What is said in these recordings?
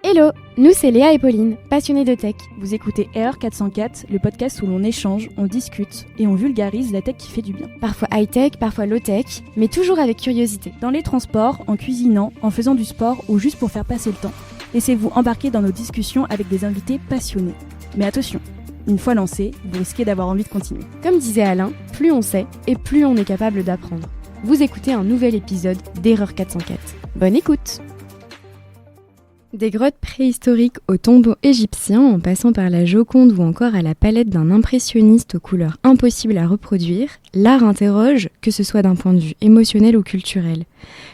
Hello, nous c'est Léa et Pauline, passionnées de tech. Vous écoutez Erreur 404, le podcast où l'on échange, on discute et on vulgarise la tech qui fait du bien. Parfois high-tech, parfois low-tech, mais toujours avec curiosité. Dans les transports, en cuisinant, en faisant du sport ou juste pour faire passer le temps. Laissez-vous embarquer dans nos discussions avec des invités passionnés. Mais attention, une fois lancé, vous risquez d'avoir envie de continuer. Comme disait Alain, plus on sait et plus on est capable d'apprendre. Vous écoutez un nouvel épisode d'Erreur 404. Bonne écoute! Des grottes préhistoriques aux tombeaux égyptiens, en passant par la Joconde ou encore à la palette d'un impressionniste aux couleurs impossibles à reproduire, l'art interroge, que ce soit d'un point de vue émotionnel ou culturel.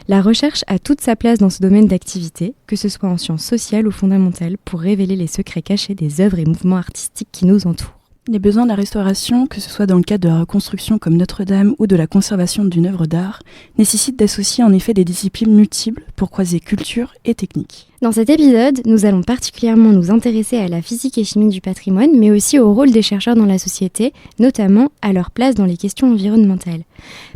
La recherche a toute sa place dans ce domaine d'activité, que ce soit en sciences sociales ou fondamentales, pour révéler les secrets cachés des œuvres et mouvements artistiques qui nous entourent. Les besoins de la restauration, que ce soit dans le cadre de la reconstruction comme Notre-Dame ou de la conservation d'une œuvre d'art, nécessitent d'associer en effet des disciplines multiples pour croiser culture et technique. Dans cet épisode, nous allons particulièrement nous intéresser à la physique et chimie du patrimoine, mais aussi au rôle des chercheurs dans la société, notamment à leur place dans les questions environnementales.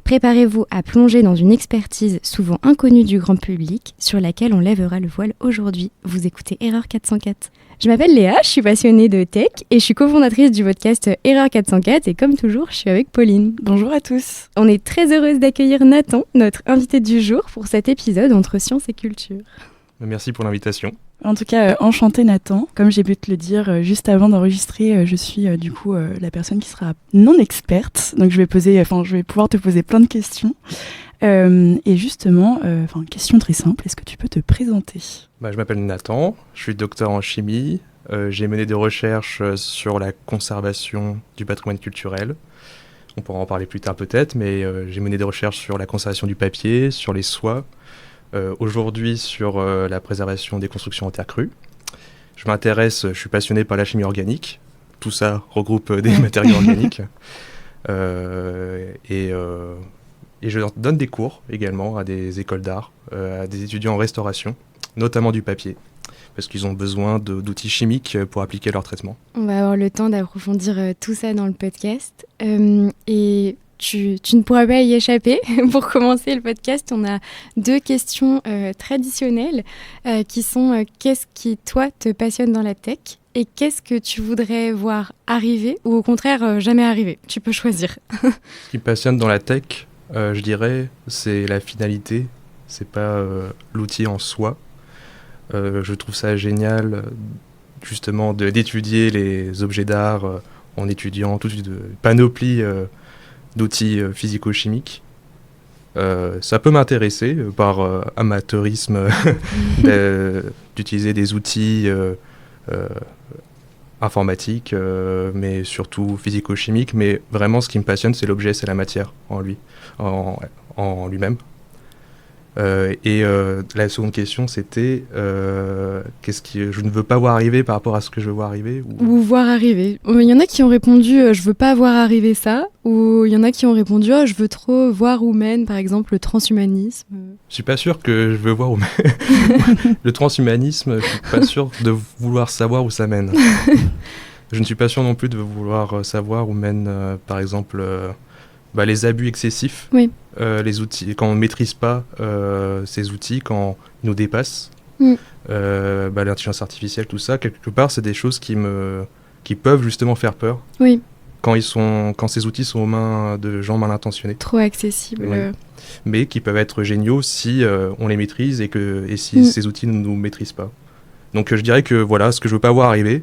Préparez-vous à plonger dans une expertise souvent inconnue du grand public, sur laquelle on lèvera le voile aujourd'hui. Vous écoutez Erreur 404. Je m'appelle Léa, je suis passionnée de tech et je suis cofondatrice du podcast Erreur 404 et comme toujours, je suis avec Pauline. Bonjour à tous. On est très heureuse d'accueillir Nathan, notre invité du jour, pour cet épisode entre sciences et culture. Merci pour l'invitation. En tout cas, enchanté Nathan. Comme j'ai pu te le dire juste avant d'enregistrer, je suis la personne qui sera non experte. Donc je vais pouvoir te poser plein de questions. Et justement, question très simple, est-ce que tu peux te présenter ? Je m'appelle Nathan, je suis docteur en chimie. J'ai mené des recherches sur la conservation du patrimoine culturel. On pourra en parler plus tard peut-être, mais j'ai mené des recherches sur la conservation du papier, sur les soies. Aujourd'hui sur la préservation des constructions en terre crue. Je suis passionné par la chimie organique. Tout ça regroupe des matériaux organiques. Et je donne des cours également à des écoles d'art, à des étudiants en restauration, notamment du papier, parce qu'ils ont besoin d'outils chimiques pour appliquer leur traitement. On va avoir le temps d'approfondir tout ça dans le podcast. Et tu ne pourras pas y échapper. Pour commencer le podcast, on a deux questions traditionnelles qui sont qu'est-ce qui, toi, te passionne dans la tech et qu'est-ce que tu voudrais voir arriver ou au contraire jamais arriver. Tu peux choisir. Ce qui me passionne dans la tech, je dirais, c'est la finalité, c'est pas l'outil en soi. Je trouve ça génial, justement, d'étudier les objets d'art en étudiant toute une panoplie d'outils physico-chimiques. Ça peut m'intéresser par amateurisme d'utiliser des outils informatiques, mais surtout physico-chimiques. Mais vraiment, ce qui me passionne, c'est l'objet, c'est la matière en lui-même. Et la seconde question, c'était qu'est-ce que je ne veux pas voir arriver par rapport à ce que je veux voir arriver ou voir arriver. Il y en a qui ont répondu je veux pas voir arriver ça, ou il y en a qui ont répondu je veux trop voir où mène, par exemple, le transhumanisme. Je suis pas sûr que je veux voir où mène le transhumanisme. Je suis pas sûr de vouloir savoir où ça mène. Je ne suis pas sûr non plus de vouloir savoir où mènent, par exemple, les abus excessifs. Oui. Les outils, quand on ne maîtrise pas ces outils, quand ils nous dépassent, l'intelligence artificielle, tout ça, quelque part, c'est des choses qui peuvent justement faire peur. Oui. Quand ces outils sont aux mains de gens mal intentionnés. Trop accessibles. Oui. Mais qui peuvent être géniaux si on les maîtrise et si ces outils ne nous maîtrisent pas. Donc je dirais que voilà, ce que je ne veux pas voir arriver,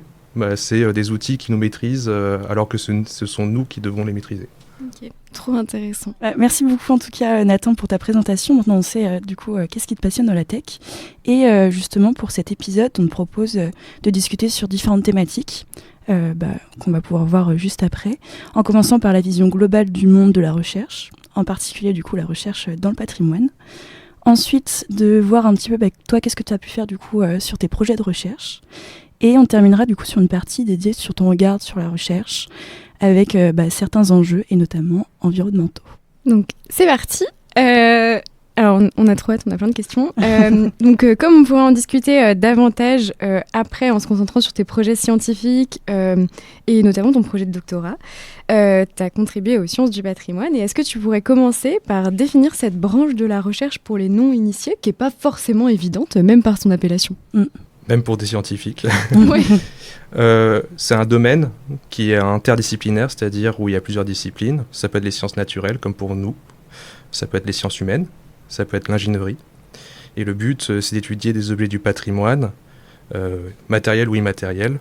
c'est des outils qui nous maîtrisent alors que ce sont nous qui devons les maîtriser. Ok, trop intéressant. Merci beaucoup en tout cas Nathan pour ta présentation. Maintenant on sait qu'est-ce qui te passionne dans la tech. Et justement pour cet épisode, on te propose de discuter sur différentes thématiques qu'on va pouvoir voir juste après. En commençant par la vision globale du monde de la recherche, en particulier du coup la recherche dans le patrimoine. Ensuite de voir un petit peu toi qu'est-ce que tu as pu faire du coup sur tes projets de recherche. Et on terminera du coup sur une partie dédiée sur ton regard sur la recherche, avec certains enjeux, et notamment environnementaux. Donc, c'est parti. Alors, on a trop hâte, on a plein de questions. Donc, comme on pourra en discuter davantage après, en se concentrant sur tes projets scientifiques et notamment ton projet de doctorat, tu as contribué aux sciences du patrimoine. Et est-ce que tu pourrais commencer par définir cette branche de la recherche pour les non-initiés, qui n'est pas forcément évidente, même par son appellation ? même pour des scientifiques. Oui. C'est un domaine qui est interdisciplinaire, c'est-à-dire où il y a plusieurs disciplines. Ça peut être les sciences naturelles, comme pour nous. Ça peut être les sciences humaines. Ça peut être l'ingénierie. Et le but, c'est d'étudier des objets du patrimoine, matériels ou immatériels,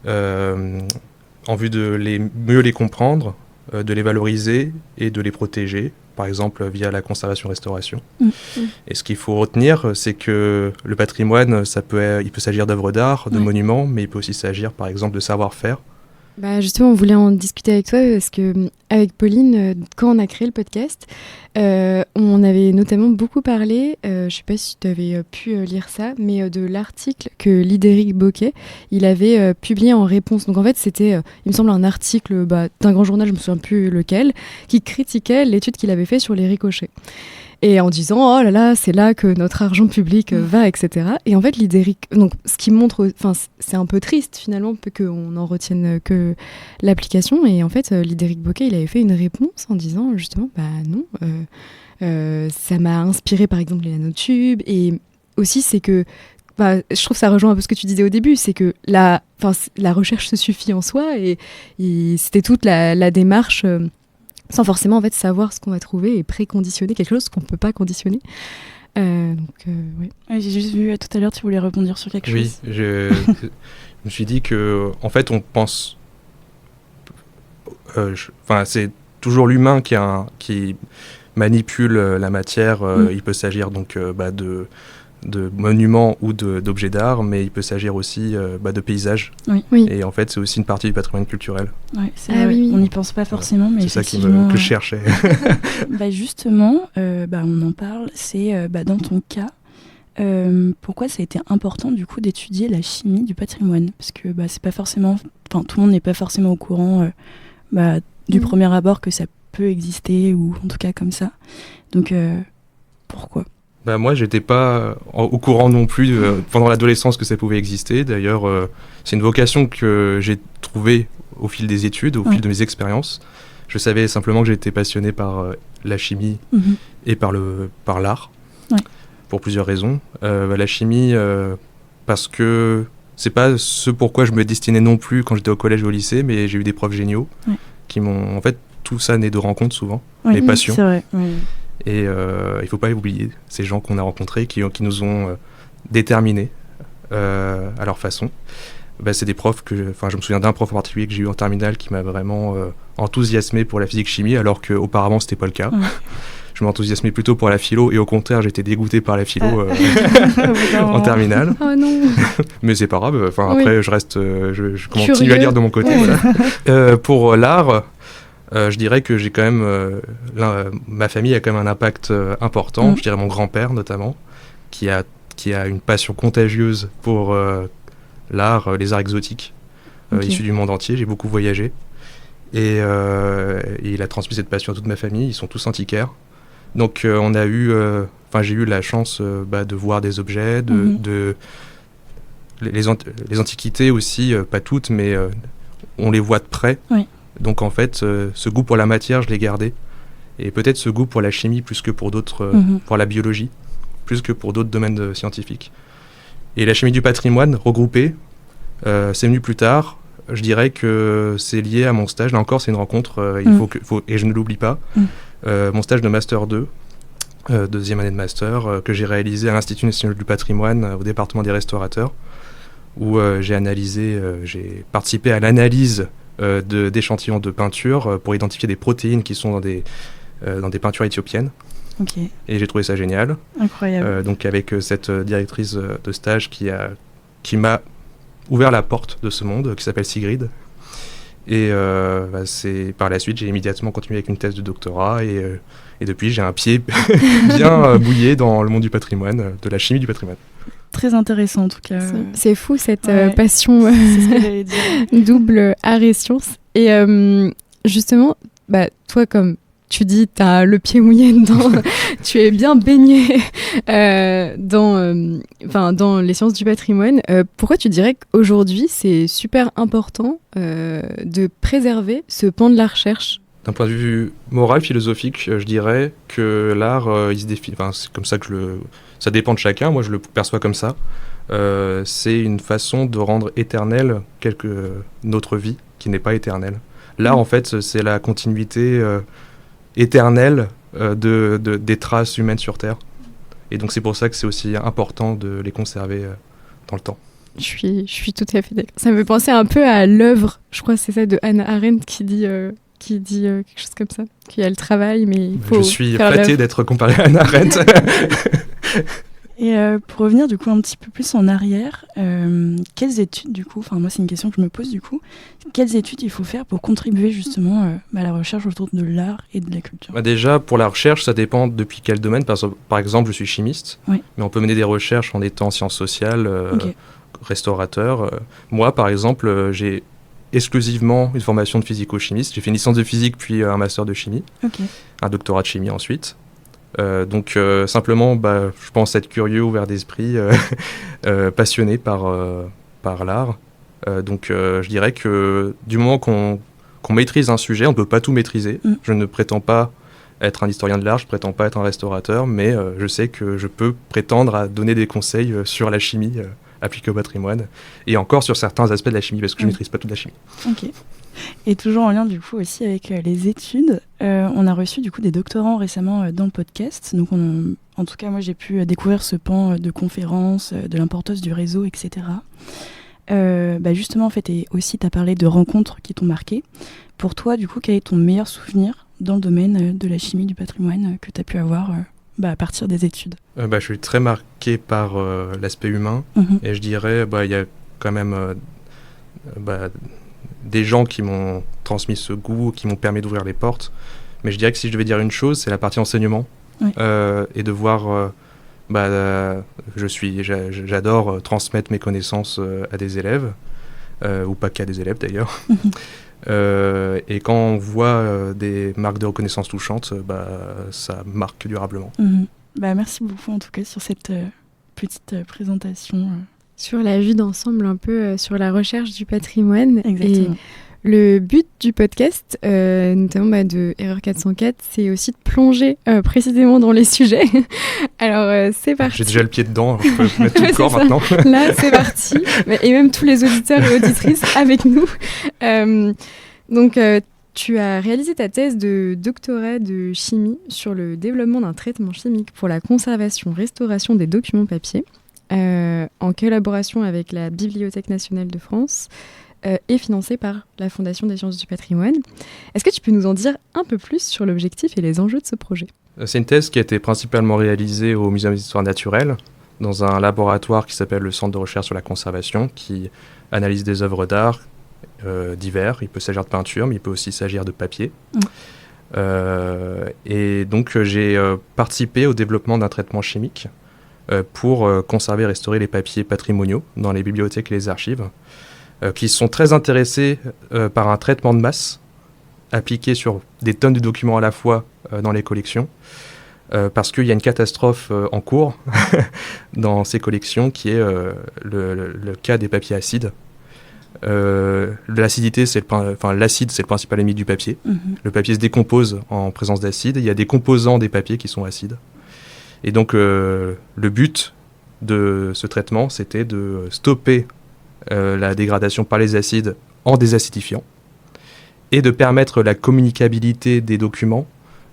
en vue de mieux les comprendre, de les valoriser et de les protéger, par exemple via la conservation-restauration. Et ce qu'il faut retenir, c'est que le patrimoine, il peut s'agir d'œuvres d'art, de monuments, mais il peut aussi s'agir, par exemple, de savoir-faire. Bah justement, on voulait en discuter avec toi parce que avec Pauline, quand on a créé le podcast, on avait notamment beaucoup parlé, je ne sais pas si tu avais pu lire ça, mais de l'article que Lidéric Bocquet, il avait publié en réponse. Donc en fait, c'était, il me semble, un article d'un grand journal, je ne me souviens plus lequel, qui critiquait l'étude qu'il avait fait sur les ricochets. Et en disant, oh là là, c'est là que notre argent public va, etc. Et en fait, Lidéric, donc ce qui montre, enfin, c'est un peu triste finalement qu'on n'en retienne que l'application. Et en fait, Lidéric Bocquet, il avait fait une réponse en disant justement, bah non, ça m'a inspiré par exemple les nanotubes. Et aussi, c'est que, je trouve que ça rejoint un peu ce que tu disais au début, c'est que la recherche se suffit en soi et c'était toute la démarche. Sans forcément en fait savoir ce qu'on va trouver et préconditionner quelque chose qu'on ne peut pas conditionner. Ouais, j'ai juste vu tout à l'heure, tu voulais rebondir sur quelque chose. Oui, je me suis dit que, en fait, on pense... c'est toujours l'humain qui manipule la matière. Il peut s'agir donc de monuments ou d'objets d'art, mais il peut s'agir aussi de paysages. Oui. Et en fait, c'est aussi une partie du patrimoine culturel. Ouais, oui. On n'y pense pas forcément, mais c'est ça que je cherchais. Justement, on en parle, c'est dans ton cas, pourquoi ça a été important du coup d'étudier la chimie du patrimoine ? Parce que c'est pas forcément, tout le monde n'est pas forcément au courant du premier abord que ça peut exister, ou en tout cas comme ça. Donc pourquoi ? Moi, j'étais pas au courant non plus pendant l'adolescence que ça pouvait exister. D'ailleurs, c'est une vocation que j'ai trouvée au fil des études, au fil de mes expériences. Je savais simplement que j'étais passionné par la chimie et par l'art, pour plusieurs raisons. La chimie, parce que c'est pas ce pourquoi je me destinais non plus quand j'étais au collège et au lycée, mais j'ai eu des profs géniaux qui m'ont... En fait, tout ça naît de rencontres souvent, les passions. C'est vrai, oui. Et il ne faut pas oublier ces gens qu'on a rencontrés, qui nous ont déterminés à leur façon. C'est des profs je me souviens d'un prof en particulier que j'ai eu en terminale qui m'a vraiment enthousiasmé pour la physique-chimie, alors qu'auparavant, ce n'était pas le cas. Je m'enthousiasmais plutôt pour la philo, et au contraire, j'étais dégoûté par la philo en terminale. Oh non. Mais c'est pas grave, après, je reste, je continue curieux à lire de mon côté. Voilà. Pour l'art... je dirais que j'ai quand même ma famille a quand même un impact important. Je dirais mon grand-père notamment, qui a une passion contagieuse pour l'art, les arts exotiques, issus du monde entier. J'ai beaucoup voyagé et il a transmis cette passion à toute ma famille. Ils sont tous antiquaires, donc j'ai eu la chance de voir des objets, les antiquités aussi, pas toutes, mais on les voit de près. Donc en fait, ce goût pour la matière, je l'ai gardé. Et peut-être ce goût pour la chimie plus que pour d'autres, pour la biologie, plus que pour d'autres domaines scientifiques. Et la chimie du patrimoine, regroupée, c'est venu plus tard. Je dirais que c'est lié à mon stage. Là encore, c'est une rencontre, et je ne l'oublie pas. Mon stage de Master 2, deuxième année de Master, que j'ai réalisé à l'Institut national du patrimoine, au département des restaurateurs, où j'ai participé à l'analyse d'échantillons de peinture pour identifier des protéines qui sont dans des peintures éthiopiennes. Et j'ai trouvé ça génial. Incroyable. Donc avec cette directrice de stage qui m'a ouvert la porte de ce monde, qui s'appelle Sigrid. Et par la suite, j'ai immédiatement continué avec une thèse de doctorat et depuis, j'ai un pied bien mouillé dans le monde du patrimoine, de la chimie du patrimoine. Très intéressant en tout cas. C'est fou cette passion c'est ce que j'allais dire. double art et sciences. Et justement, toi comme tu dis, tu as le pied mouillé dedans, tu es bien baigné dans les sciences du patrimoine. Pourquoi tu dirais qu'aujourd'hui c'est super important de préserver ce pan de la recherche D'un point de vue moral, philosophique, je dirais que l'art, il se définit. Enfin, c'est comme ça que ça dépend de chacun. Moi, je le perçois comme ça. C'est une façon de rendre éternelle notre vie qui n'est pas éternelle. L'art, en fait, c'est la continuité éternelle des traces humaines sur Terre. Et donc, c'est pour ça que c'est aussi important de les conserver dans le temps. Je suis tout à fait d'accord. Ça me fait penser un peu à l'œuvre, je crois que c'est ça, de Hannah Arendt qui dit quelque chose comme ça, qu'il y a le travail, mais il faut Je suis faire flatté l'œuvre. d'être comparé à Hannah Arendt. Et pour revenir du coup un petit peu plus en arrière, quelles études du coup, enfin moi c'est une question que je me pose du coup, quelles études il faut faire pour contribuer justement à la recherche autour de l'art et de la culture? Déjà, pour la recherche, ça dépend depuis quel domaine. Par exemple, je suis chimiste, Oui. mais on peut mener des recherches en étant sciences sociales, Ok. restaurateur. Moi, par exemple, j'ai exclusivement une formation de physico-chimiste. J'ai fait une licence de physique, puis un master de chimie, Ok. un doctorat de chimie ensuite. Donc simplement, je pense être curieux, ouvert d'esprit, passionné par l'art. Donc je dirais que du moment qu'on maîtrise un sujet, on ne peut pas tout maîtriser. Je ne prétends pas être un historien de l'art, je ne prétends pas être un restaurateur, mais je sais que je peux prétendre à donner des conseils sur la chimie appliquée au patrimoine, et encore sur certains aspects de la chimie, parce que je ne maîtrise pas toute la chimie. Ok. Et toujours en lien du coup aussi avec les études, on a reçu du coup des doctorants récemment dans le podcast. Donc en tout cas moi j'ai pu découvrir ce pan de conférences, de l'importance du réseau, etc. Justement en fait, et aussi tu as parlé de rencontres qui t'ont marqué. Pour toi du coup, quel est ton meilleur souvenir dans le domaine de la chimie du patrimoine que tu as pu avoir à partir des études? Je suis très marqué par l'aspect humain, et je dirais il y a quand même des gens qui m'ont transmis ce goût, qui m'ont permis d'ouvrir les portes. Mais je dirais que si je devais dire une chose, c'est la partie enseignement. Oui. Et de voir... j'adore transmettre mes connaissances à des élèves, ou pas qu'à des élèves d'ailleurs. Et quand on voit des marques de reconnaissance touchantes, ça marque durablement. Merci beaucoup en tout cas sur cette petite présentation. Sur la vue d'ensemble, un peu sur la recherche du patrimoine. Exactement. Et le but du podcast, notamment de Erreur 404, c'est aussi de plonger précisément dans les sujets. Alors, c'est parti. J'ai déjà le pied dedans, je peux mettre tout le corps ça. maintenant. Là, c'est parti. Et même tous les auditeurs et auditrices avec nous. Tu as réalisé ta thèse de doctorat de chimie sur le développement d'un traitement chimique pour la conservation-restauration des documents papier, en collaboration avec la Bibliothèque nationale de France, et financé par la Fondation des sciences du patrimoine. Est-ce que tu peux nous en dire un peu plus sur l'objectif et les enjeux de ce projet ? C'est une thèse qui a été principalement réalisée au Muséum d'histoire naturelle, dans un laboratoire qui s'appelle le Centre de recherche sur la conservation, qui analyse des œuvres d'art divers. Il peut s'agir de peinture, mais il peut aussi s'agir de papier. Et donc j'ai participé au développement d'un traitement chimique pour conserver et restaurer les papiers patrimoniaux dans les bibliothèques et les archives, qui sont très intéressés par un traitement de masse appliqué sur des tonnes de documents à la fois dans les collections, parce qu'il y a une catastrophe en cours dans ces collections qui est le cas des papiers acides. L'acidité, l'acide, c'est le principal ennemi du papier. Le papier se décompose en présence d'acide. Il y a des composants des papiers qui sont acides. Et donc, le but de ce traitement, c'était de stopper la dégradation par les acides en désacidifiant et de permettre la communicabilité des documents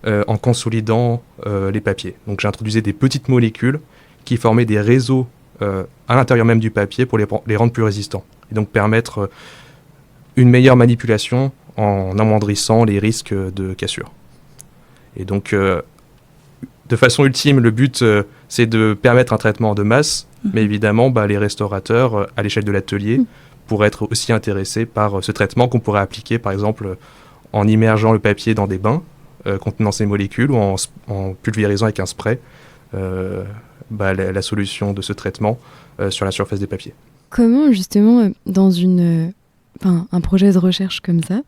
en consolidant les papiers. Donc, j'introduisais des petites molécules qui formaient des réseaux à l'intérieur même du papier pour les rendre plus résistants. Et donc permettre une meilleure manipulation en amoindrissant les risques de cassure. Et donc, de façon ultime, le but, c'est de permettre un traitement de masse, mais évidemment, les restaurateurs, à l'échelle de l'atelier, pourraient être aussi intéressés par ce traitement qu'on pourrait appliquer, par exemple, en immergeant le papier dans des bains contenant ces molécules, ou en pulvérisant avec un spray la solution de ce traitement sur la surface des papiers. Comment, justement, dans un projet de recherche comme ça,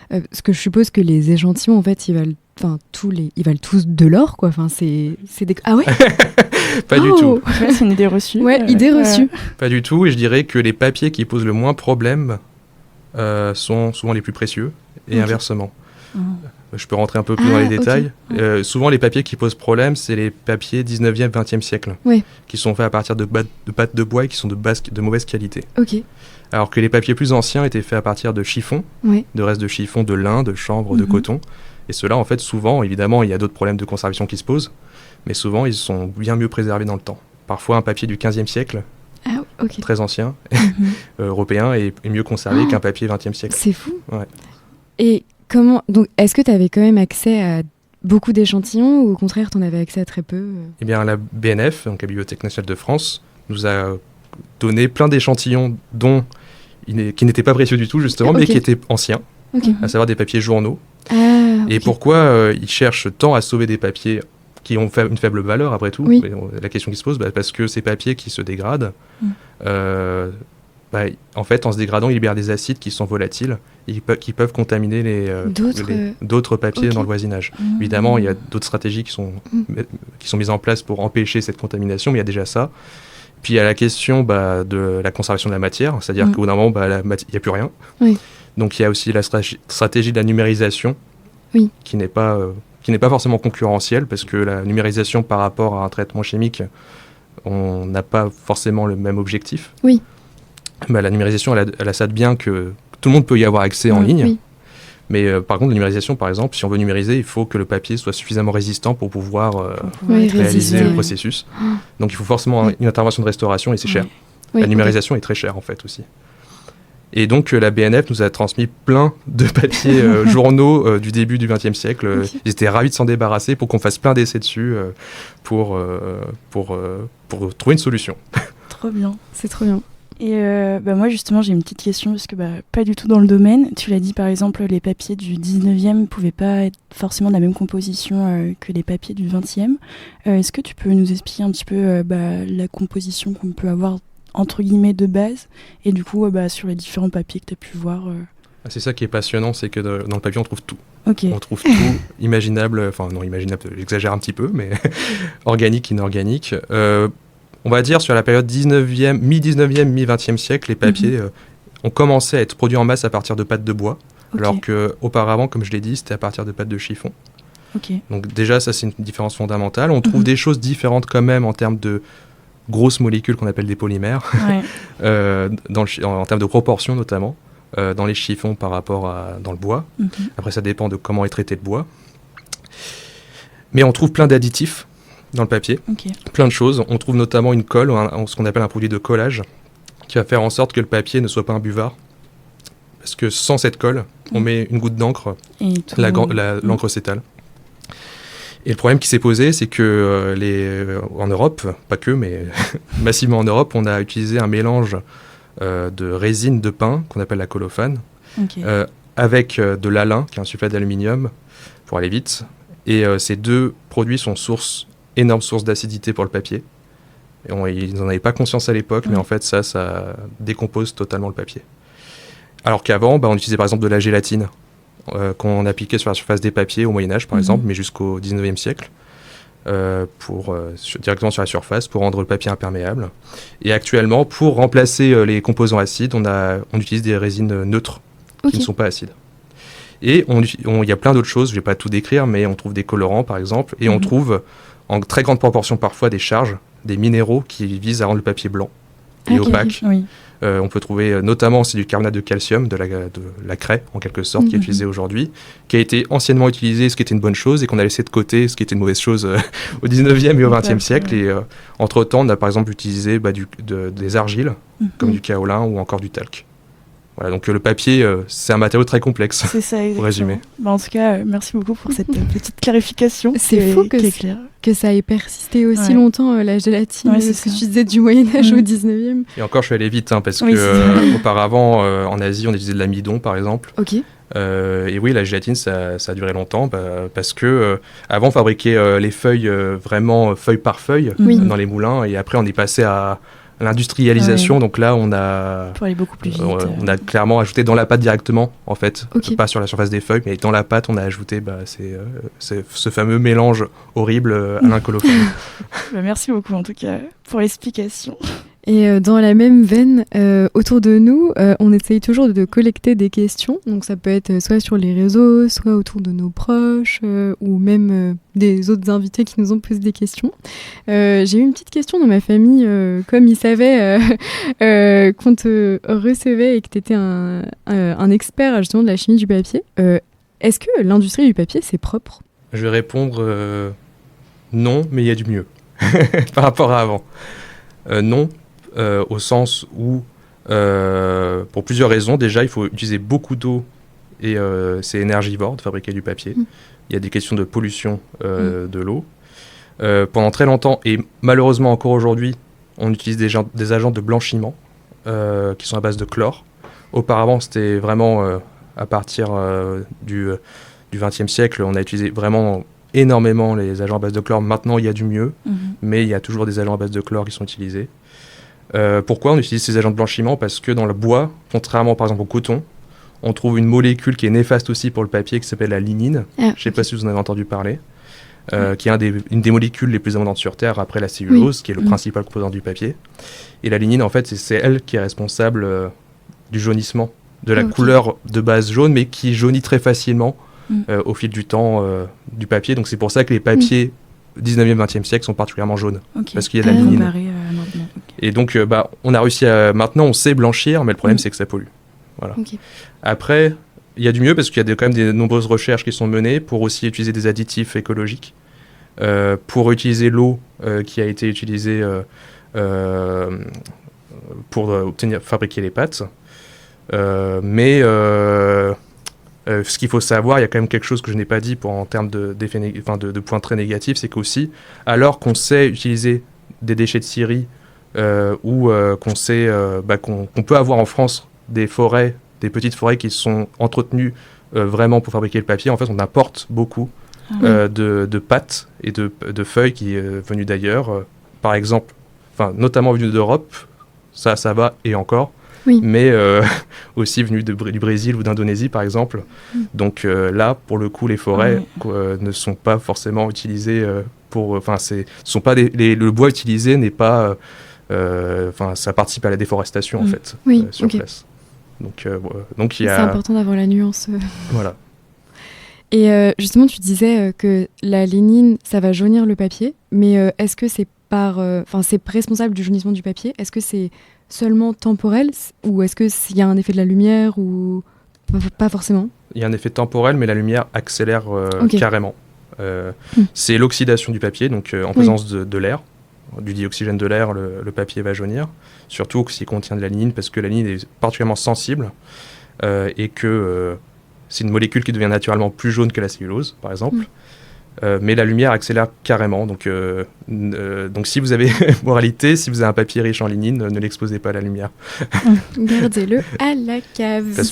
parce que je suppose que les échantillons, en fait, ils valent tous de l'or, quoi. Ah ouais. Pas du tout. Ouais, c'est une idée reçue. Ouais, idée reçue. Pas du tout, et je dirais que les papiers qui posent le moins problème sont souvent les plus précieux, et inversement. je peux rentrer un peu plus dans les détails. Souvent, les papiers qui posent problème, c'est les papiers 19e, 20e siècle, qui sont faits à partir de pâtes de bois et qui sont de mauvaise qualité. Alors que les papiers plus anciens étaient faits à partir de chiffons, de restes de chiffons, de lin, de chanvre, de coton. Et ceux-là, en fait, souvent, évidemment, il y a d'autres problèmes de conservation qui se posent, mais souvent, ils sont bien mieux préservés dans le temps. Parfois, un papier du 15e siècle, très ancien, européen, est mieux conservé qu'un papier 20e siècle. C'est fou. Et donc, est-ce que tu avais quand même accès à beaucoup d'échantillons ou au contraire, tu en avais accès à très peu Eh bien, la BNF, donc la Bibliothèque nationale de France, nous a donné plein d'échantillons qui n'étaient pas précieux du tout, justement, mais qui étaient anciens, à savoir des papiers journaux. Et pourquoi ils cherchent tant à sauver des papiers qui ont une faible valeur, après tout? La question qui se pose, parce que ces papiers qui se dégradent, en fait, en se dégradant, ils libèrent des acides qui sont volatiles et qui peuvent contaminer d'autres papiers dans le voisinage. Évidemment, il y a d'autres stratégies qui sont mises en place pour empêcher cette contamination, mais il y a déjà ça. Puis il y a la question de la conservation de la matière, c'est-à-dire qu'au bout d'un moment, il n'y a plus rien. Donc il y a aussi la stratégie de la numérisation, qui n'est pas forcément concurrentielle, parce que la numérisation par rapport à un traitement chimique, on n'a pas forcément le même objectif. La numérisation, elle a ça de bien que tout le monde peut y avoir accès en ligne. Mais par contre, la numérisation, par exemple, si on veut numériser, il faut que le papier soit suffisamment résistant pour pouvoir réaliser le processus. Donc il faut forcément une intervention de restauration et c'est cher. La numérisation est très chère en fait aussi. Et donc la BNF nous a transmis plein de papiers journaux du début du XXe siècle. Ils étaient ravis de s'en débarrasser pour qu'on fasse plein d'essais dessus pour trouver une solution. Trop bien. C'est trop bien. Et moi justement j'ai une petite question parce que pas du tout dans le domaine. Tu l'as dit par exemple, les papiers du 19e ne pouvaient pas être forcément de la même composition que les papiers du 20e. Est-ce que tu peux nous expliquer un petit peu la composition qu'on peut avoir entre guillemets de base et du coup sur les différents papiers que tu as pu voir C'est ça qui est passionnant, c'est que dans le papier on trouve tout. On trouve tout imaginable, enfin non imaginable, j'exagère un petit peu, mais organique, inorganique. On va dire sur la période mi-19e, mi-20e siècle, les papiers ont commencé à être produits en masse à partir de pâtes de bois, alors qu'auparavant, comme je l'ai dit, c'était à partir de pâtes de chiffon. Donc déjà, ça c'est une différence fondamentale. On trouve des choses différentes quand même en termes de grosses molécules qu'on appelle des polymères, en termes de proportions notamment, dans les chiffons par rapport à dans le bois. Après, ça dépend de comment est traité le bois. Mais on trouve plein d'additifs dans le papier, plein de choses. On trouve notamment une colle, ce qu'on appelle un produit de collage, qui va faire en sorte que le papier ne soit pas imbuvard. Parce que sans cette colle, on met une goutte d'encre, l'encre s'étale. Et le problème qui s'est posé, c'est que en Europe, pas que, mais massivement en Europe, on a utilisé un mélange de résine de pin, qu'on appelle la colophane, avec de l'alun, qui est un sulfate d'aluminium, pour aller vite. Et ces deux produits sont énorme source d'acidité pour le papier. Et ils n'en avaient pas conscience à l'époque, mais en fait, ça décompose totalement le papier. Alors qu'avant, on utilisait par exemple de la gélatine qu'on appliquait sur la surface des papiers au Moyen-Âge, par exemple, mais jusqu'au 19e siècle, directement sur la surface, pour rendre le papier imperméable. Et actuellement, pour remplacer les composants acides, on utilise des résines neutres qui ne sont pas acides. Et il y a plein d'autres choses, je ne vais pas tout décrire, mais on trouve des colorants, par exemple, et on trouve en très grande proportion parfois des charges, des minéraux qui visent à rendre le papier blanc et opaque. On peut trouver notamment, c'est du carbonate de calcium, de la craie en quelque sorte, qui est utilisé aujourd'hui, qui a été anciennement utilisé, ce qui était une bonne chose, et qu'on a laissé de côté, ce qui était une mauvaise chose au 19e et au 20e siècle. Et entre-temps, on a par exemple utilisé des argiles, comme du kaolin ou encore du talc. Voilà, donc le papier, c'est un matériau très complexe, c'est ça, pour résumer. En tout cas, merci beaucoup pour cette petite clarification. C'est fou que ça ait persisté aussi longtemps, la gélatine, ce que tu disais du Moyen-Âge au 19e. Et encore, je suis allé vite, parce que auparavement, en Asie, on utilisait de l'amidon, par exemple. Et oui, la gélatine, ça a duré longtemps, parce que avant, on fabriquait les feuilles vraiment feuille par feuille dans les moulins, et après, on est passé à l'industrialisation, donc là pour aller beaucoup plus vite, on a clairement ajouté dans la pâte directement, en fait, pas sur la surface des feuilles, mais dans la pâte on a ajouté ce fameux mélange horrible à l'incolophane. Merci beaucoup en tout cas pour l'explication. Et dans la même veine, autour de nous, on essaye toujours de collecter des questions. Donc ça peut être soit sur les réseaux, soit autour de nos proches, ou même des autres invités qui nous ont posé des questions. J'ai eu une petite question dans ma famille, comme ils savaient qu'on te recevait et que tu étais un expert justement de la chimie du papier. Est-ce que l'industrie du papier, c'est propre ? Je vais répondre non, mais il y a du mieux par rapport à avant. Non. Au sens où, pour plusieurs raisons, déjà, il faut utiliser beaucoup d'eau et c'est énergivore de fabriquer du papier. Il y a des questions de pollution de l'eau. Pendant très longtemps, et malheureusement encore aujourd'hui, on utilise des agents de blanchiment qui sont à base de chlore. Auparavant, c'était vraiment à partir du XXe siècle, on a utilisé vraiment énormément les agents à base de chlore. Maintenant, il y a du mieux, mais il y a toujours des agents à base de chlore qui sont utilisés. Pourquoi on utilise ces agents de blanchiment ? Parce que dans le bois, contrairement par exemple au coton, on trouve une molécule qui est néfaste aussi pour le papier qui s'appelle la lignine. Je ne sais pas si vous en avez entendu parler. Qui est une des molécules les plus abondantes sur Terre après la cellulose, qui est le principal composant du papier. Et la lignine, en fait, c'est elle qui est responsable du jaunissement, de la couleur de base jaune, mais qui jaunit très facilement au fil du temps du papier. Donc c'est pour ça que les papiers 19e, 20e siècle sont particulièrement jaunes, parce qu'il y a de la lignine. Et donc, on a réussi à... Maintenant, on sait blanchir, mais le problème, c'est que ça pollue. Voilà. Après, il y a du mieux, parce qu'il y a quand même de nombreuses recherches qui sont menées pour aussi utiliser des additifs écologiques, pour utiliser l'eau qui a été utilisée pour fabriquer les pâtes. Ce qu'il faut savoir, il y a quand même quelque chose que je n'ai pas dit en termes de points très négatifs, c'est qu'aussi, alors qu'on sait utiliser des déchets de scierie ou qu'on sait qu'on peut avoir en France des petites forêts qui sont entretenues vraiment pour fabriquer le papier, en fait on importe beaucoup de pâtes et de feuilles qui est venues d'ailleurs, par exemple, notamment venues d'Europe, ça va et encore. Mais aussi venu du Brésil ou d'Indonésie, par exemple. Donc là, pour le coup, les forêts ne sont pas forcément utilisées pour... le bois utilisé n'est pas... ça participe à la déforestation, en fait, sur place. Donc, il y a... C'est important d'avoir la nuance. Voilà. Et justement, tu disais que la lignine, ça va jaunir le papier, mais est-ce que c'est c'est responsable du jaunissement du papier ? Est-ce que c'est seulement temporel ou est-ce qu'il y a un effet de la lumière ou pas forcément ? Il y a un effet temporel, mais la lumière accélère carrément. C'est l'oxydation du papier, donc en présence de l'air, du dioxygène de l'air, le papier va jaunir, surtout s'il contient de la lignine, parce que la lignine est particulièrement sensible et que c'est une molécule qui devient naturellement plus jaune que la cellulose, par exemple. Mais la lumière accélère carrément. Donc si vous avez moralité, si vous avez un papier riche en lignine, ne l'exposez pas à la lumière. Gardez-le à la cave. Parce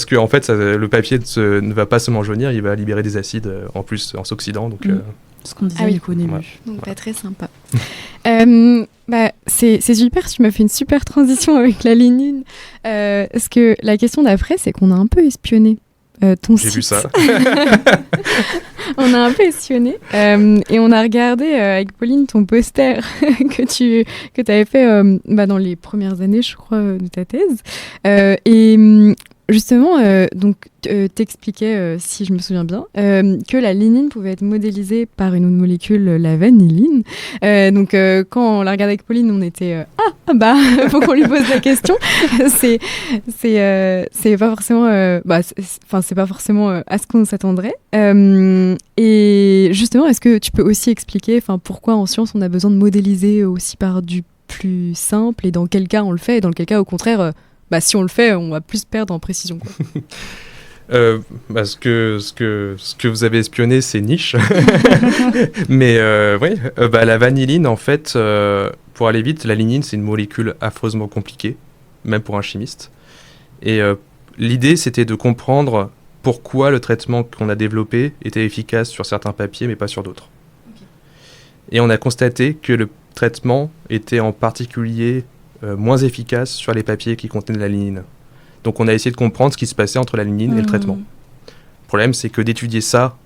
que en fait, le papier ne va pas seulement jaunir, il va libérer des acides en plus en s'oxydant. Donc, ce qu'on disait du coup au début. Donc pas très sympa. C'est super, tu m'as fait une super transition avec la lignine. Parce que la question d'après, c'est qu'on a un peu espionné ton site. J'ai vu ça. On a un peu espionné et on a regardé avec Pauline ton poster que tu avais fait dans les premières années, je crois, de ta thèse. Et justement, t'expliquais, si je me souviens bien, que la lignine pouvait être modélisée par une autre molécule, la vanilline. Donc, quand on l'a regardé avec Pauline, on était faut qu'on lui pose la question. c'est pas forcément, c'est pas forcément à ce qu'on s'attendrait. Et justement, est-ce que tu peux aussi expliquer, pourquoi en science on a besoin de modéliser aussi par du plus simple et dans quel cas on le fait et dans quel cas, au contraire. Si on le fait, on va plus perdre en précision, quoi. Ce que vous avez espionné, c'est niche. Mais la vanilline, en fait, pour aller vite, la lignine, c'est une molécule affreusement compliquée, même pour un chimiste. Et l'idée, c'était de comprendre pourquoi le traitement qu'on a développé était efficace sur certains papiers, mais pas sur d'autres. Et on a constaté que le traitement était en particulier moins efficace sur les papiers qui contenaient de la lignine. Donc on a essayé de comprendre ce qui se passait entre la lignine et le traitement. Le problème, c'est que d'étudier ça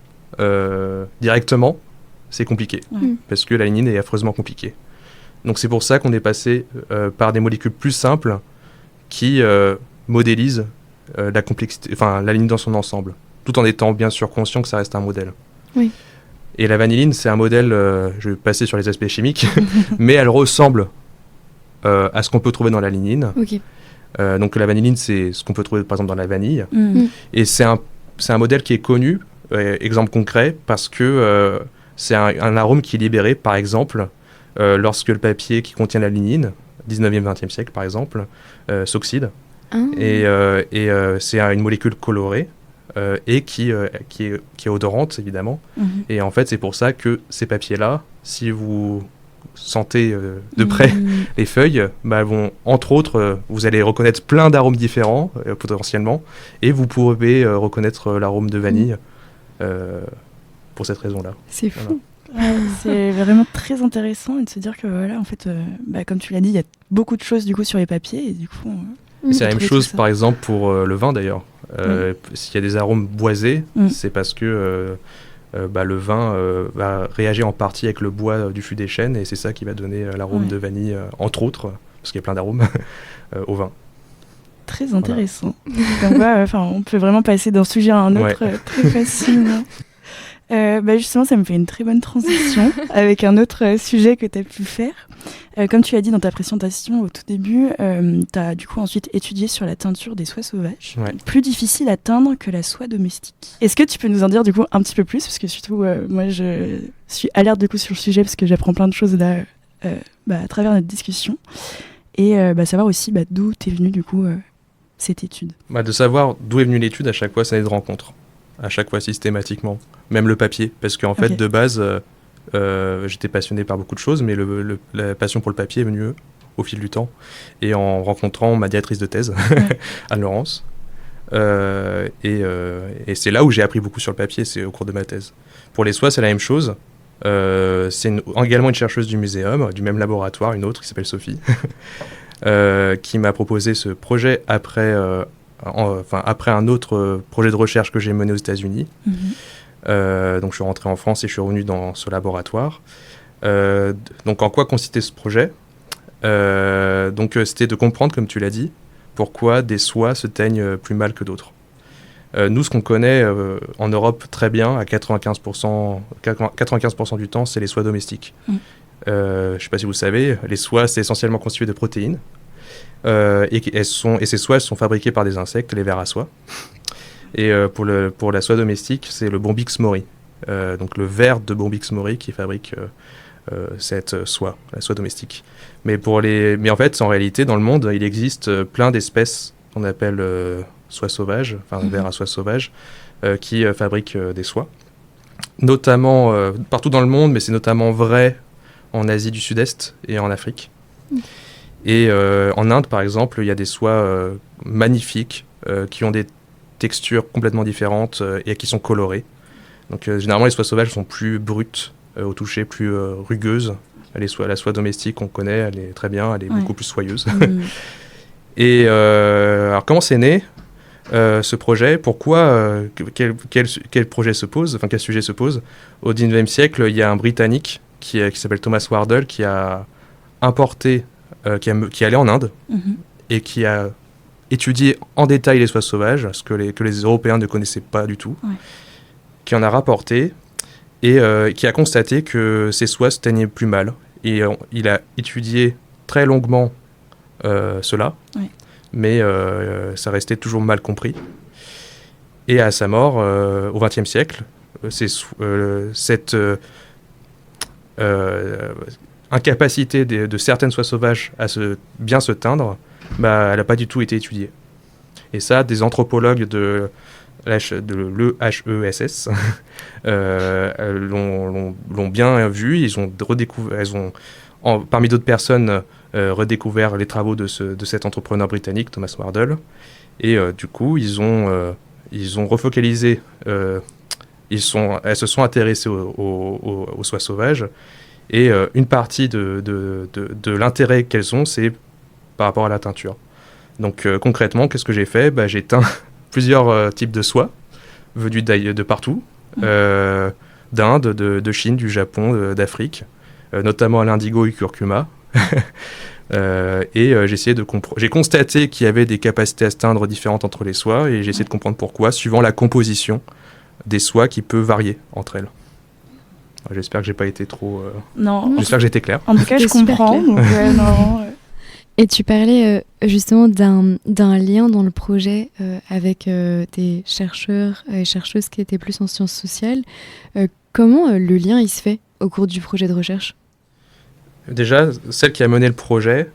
directement, c'est compliqué, parce que la lignine est affreusement compliquée. Donc c'est pour ça qu'on est passé par des molécules plus simples qui modélisent la complexité, enfin la ligne dans son ensemble, tout en étant bien sûr conscient que ça reste un modèle. Oui. Et la vanilline, c'est un modèle, je vais passer sur les aspects chimiques, mais elle ressemble à ce qu'on peut trouver dans la lignine. Ok. Donc la vanilline, c'est ce qu'on peut trouver par exemple dans la vanille. Mm. Et c'est un modèle qui est connu, exemple concret, parce que c'est un arôme qui est libéré, par exemple, lorsque le papier qui contient la lignine, 19e, 20e siècle par exemple, s'oxyde. Ah. Et c'est une molécule colorée et qui est odorante, évidemment. Mhm. Et en fait, c'est pour ça que ces papiers-là, si vous sentez de près les feuilles, vont, entre autres, vous allez reconnaître plein d'arômes différents, potentiellement, et vous pourrez reconnaître l'arôme de vanille pour cette raison-là. C'est fou. Voilà. C'est vraiment très intéressant de se dire que voilà, en fait, comme tu l'as dit, il y a beaucoup de choses du coup sur les papiers et du coup. C'est la même trouver chose, tout ça. par exemple, pour le vin d'ailleurs. S'il y a des arômes boisés, c'est parce que le vin va réagir en partie avec le bois du fût des chênes et c'est ça qui va donner l'arôme de vanille, entre autres, parce qu'il y a plein d'arômes, au vin. Très intéressant. Donc, on peut vraiment passer d'un sujet à un autre très facilement. Justement, ça me fait une très bonne transition avec un autre sujet que tu as pu faire. Comme tu l'as dit dans ta présentation au tout début, tu as du coup ensuite étudié sur la teinture des soies sauvages. Ouais. Plus difficile à teindre que la soie domestique. Est-ce que tu peux nous en dire du coup un petit peu plus? Parce que surtout, moi je suis alerte du coup sur le sujet parce que j'apprends plein de choses là à travers notre discussion. Et savoir aussi d'où t'es venue du coup cette étude. De savoir d'où est venue l'étude, à chaque fois, ça est de rencontres. À chaque fois, systématiquement. Même le papier. Parce qu'en fait, de base, j'étais passionné par beaucoup de choses, mais la passion pour le papier est venue au fil du temps. Et en rencontrant ma directrice de thèse, Anne-Laurence. Et c'est là où j'ai appris beaucoup sur le papier, c'est au cours de ma thèse. Pour les soies, c'est la même chose. C'est également une chercheuse du muséum, du même laboratoire, une autre qui s'appelle Sophie, qui m'a proposé ce projet après un autre projet de recherche que j'ai mené aux États-Unis. Donc je suis rentré en France et je suis revenu dans ce laboratoire. Donc en quoi consistait ce projet ? C'était de comprendre, comme tu l'as dit, pourquoi des soies se teignent plus mal que d'autres. Nous, ce qu'on connaît en Europe très bien, à 95% du temps, c'est les soies domestiques. Je ne sais pas si vous le savez, les soies, c'est essentiellement constitué de protéines. Et ces soies, elles sont fabriquées par des insectes, les vers à soie. Et pour la soie domestique, c'est le Bombyx mori. Donc le ver de Bombyx mori qui fabrique cette soie, la soie domestique. Mais en fait, en réalité, dans le monde, il existe plein d'espèces qu'on appelle soie sauvage, vers à soie sauvage, qui fabriquent des soies. Notamment partout dans le monde, mais c'est notamment vrai en Asie du Sud-Est et en Afrique. Et en Inde, par exemple, il y a des soies magnifiques qui ont des textures complètement différentes et qui sont colorées. Donc généralement, les soies sauvages sont plus brutes au toucher, plus rugueuses. La soie domestique, on connaît, elle est très bien, elle est beaucoup plus soyeuse. Et alors, comment c'est né ce projet ? Pourquoi quel projet se pose ? Quel sujet se pose ? Au XIXe siècle, il y a un Britannique qui s'appelle Thomas Wardle qui a importé, qui est allé en Inde et qui a étudié en détail les soies sauvages, ce que les Européens ne connaissaient pas du tout, qui en a rapporté et qui a constaté que ces soies se teignaient plus mal. Et il a étudié très longuement cela, mais ça restait toujours mal compris. Et à sa mort, au XXe siècle, cette incapacité de certaines soies sauvages à bien se teindre, elle n'a pas du tout été étudiée. Et ça, des anthropologues de l'EHESS l'ont bien vu. Ils ont parmi d'autres personnes, redécouvert les travaux de cet entrepreneur britannique, Thomas Wardle. Et du coup, ils ont refocalisé, elles se sont intéressées aux soies sauvages. Et une partie de l'intérêt qu'elles ont, c'est par rapport à la teinture. Donc concrètement, qu'est-ce que j'ai fait ? J'ai teint plusieurs types de soies, venues de partout, d'Inde, de Chine, du Japon, d'Afrique, notamment à l'indigo et curcuma, J'ai constaté qu'il y avait des capacités à se teindre différentes entre les soies et j'ai essayé de comprendre pourquoi, suivant la composition des soies qui peut varier entre elles. J'espère que j'ai pas été trop. Non. J'espère que j'ai été clair. En tout cas, je comprends. Donc, Et tu parlais justement d'un lien dans le projet avec des chercheurs et chercheuses qui étaient plus en sciences sociales. Comment le lien il se fait au cours du projet de recherche ? Déjà, celle qui a mené le projet,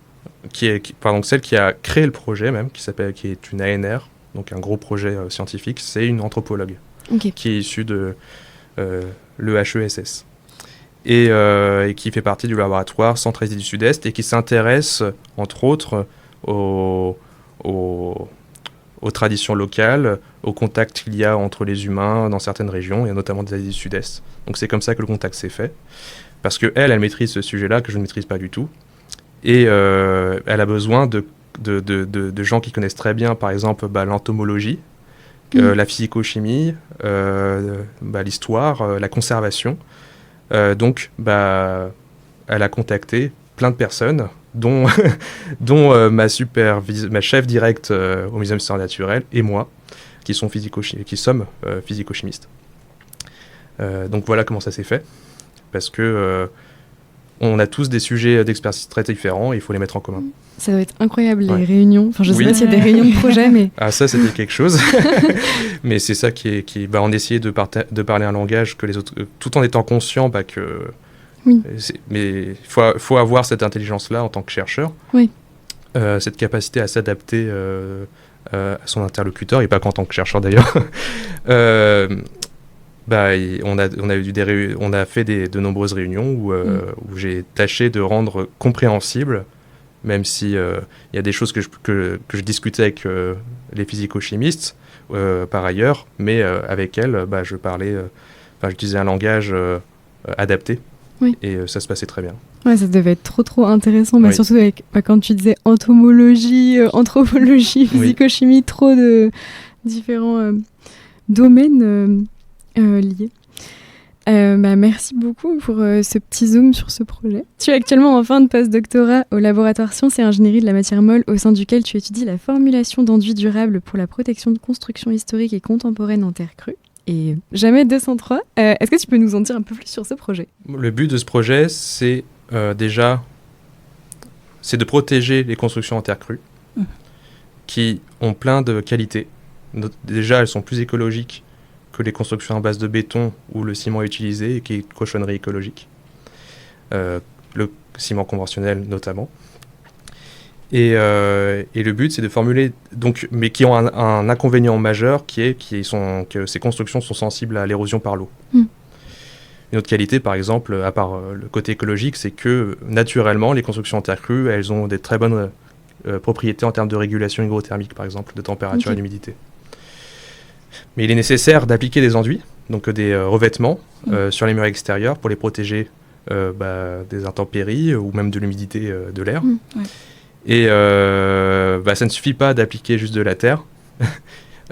celle qui a créé le projet même, qui est une ANR, donc un gros projet scientifique, c'est une anthropologue qui est issue de l'EHESS et qui fait partie du laboratoire Centre-Asie du Sud-Est et qui s'intéresse entre autres aux traditions locales, aux contacts qu'il y a entre les humains dans certaines régions et notamment des Asie du Sud-Est. Donc c'est comme ça que le contact s'est fait. Parce qu'elle maîtrise ce sujet-là que je ne maîtrise pas du tout. Et elle a besoin de gens qui connaissent très bien, par exemple, l'entomologie, la physico-chimie, l'histoire, la conservation. Donc, elle a contacté plein de personnes, dont ma chef directe au Muséum d'histoire naturelle et moi, qui sommes physico-chimistes. Donc voilà comment ça s'est fait. Parce que on a tous des sujets d'expertise très différents et il faut les mettre en commun. Ça doit être incroyable, les réunions. Enfin, je sais pas s'il y a des réunions de projet, mais... Ah, ça, c'était quelque chose. Mais c'est ça on essayait de parler un langage que les autres... tout en étant conscient que... Oui. Mais il faut avoir cette intelligence-là en tant que chercheur. Oui. Cette capacité à s'adapter à son interlocuteur, et pas qu'en tant que chercheur d'ailleurs. On a fait de nombreuses réunions où j'ai tâché de rendre compréhensible, même si y a des choses que je discutais avec les physico-chimistes par ailleurs, mais avec elles, j'utilisais un langage adapté et ça se passait très bien. Ouais, ça devait être trop intéressant, surtout avec, quand tu disais entomologie, anthropologie, physico-chimie, trop de différents domaines liés. Merci beaucoup pour ce petit zoom sur ce projet. Tu es actuellement en fin de post-doctorat au laboratoire Sciences et Ingénierie de la matière molle, au sein duquel tu étudies la formulation d'enduits durables pour la protection de constructions historiques et contemporaines en terre crue. Et jamais 203. Est-ce que tu peux nous en dire un peu plus sur ce projet ? Le but de ce projet, c'est de protéger les constructions en terre crue, qui ont plein de qualités. Déjà, elles sont plus écologiques que les constructions en base de béton où le ciment est utilisé et qui est une cochonnerie écologique. Le ciment conventionnel notamment. Et le but, c'est de formuler, mais qui ont un inconvénient majeur que ces constructions sont sensibles à l'érosion par l'eau. Une autre qualité, par exemple, à part le côté écologique, c'est que naturellement, les constructions en terre crue, elles ont des très bonnes propriétés en termes de régulation hygrothermique, par exemple, de température et d'humidité. Mais il est nécessaire d'appliquer des enduits, donc des revêtements sur les murs extérieurs pour les protéger des intempéries ou même de l'humidité de l'air. Et ça ne suffit pas d'appliquer juste de la terre.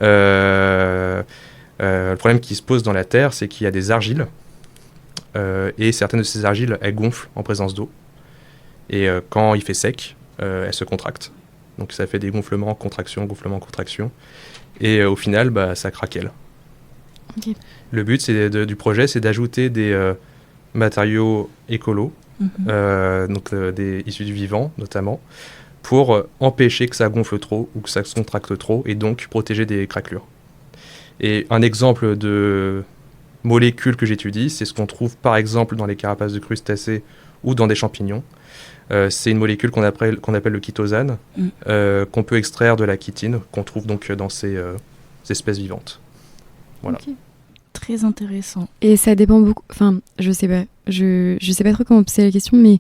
Le problème qui se pose dans la terre, c'est qu'il y a des argiles. Et certaines de ces argiles, elles gonflent en présence d'eau. Et quand il fait sec, elles se contractent. Donc ça fait des gonflements, contractions, gonflements, contractions. Et au final, ça craquelle. Okay. Le but du projet, c'est d'ajouter des matériaux écolos, issus du vivant notamment, pour empêcher que ça gonfle trop ou que ça se contracte trop et donc protéger des craquelures. Et un exemple de molécule que j'étudie, c'est ce qu'on trouve par exemple dans les carapaces de crustacés ou dans des champignons. C'est une molécule qu'on appelle le chitosane, qu'on peut extraire de la chitine, qu'on trouve donc dans ces espèces vivantes. Voilà. Okay. Très intéressant. Et ça dépend beaucoup. Enfin, je sais pas trop comment poser la question, mais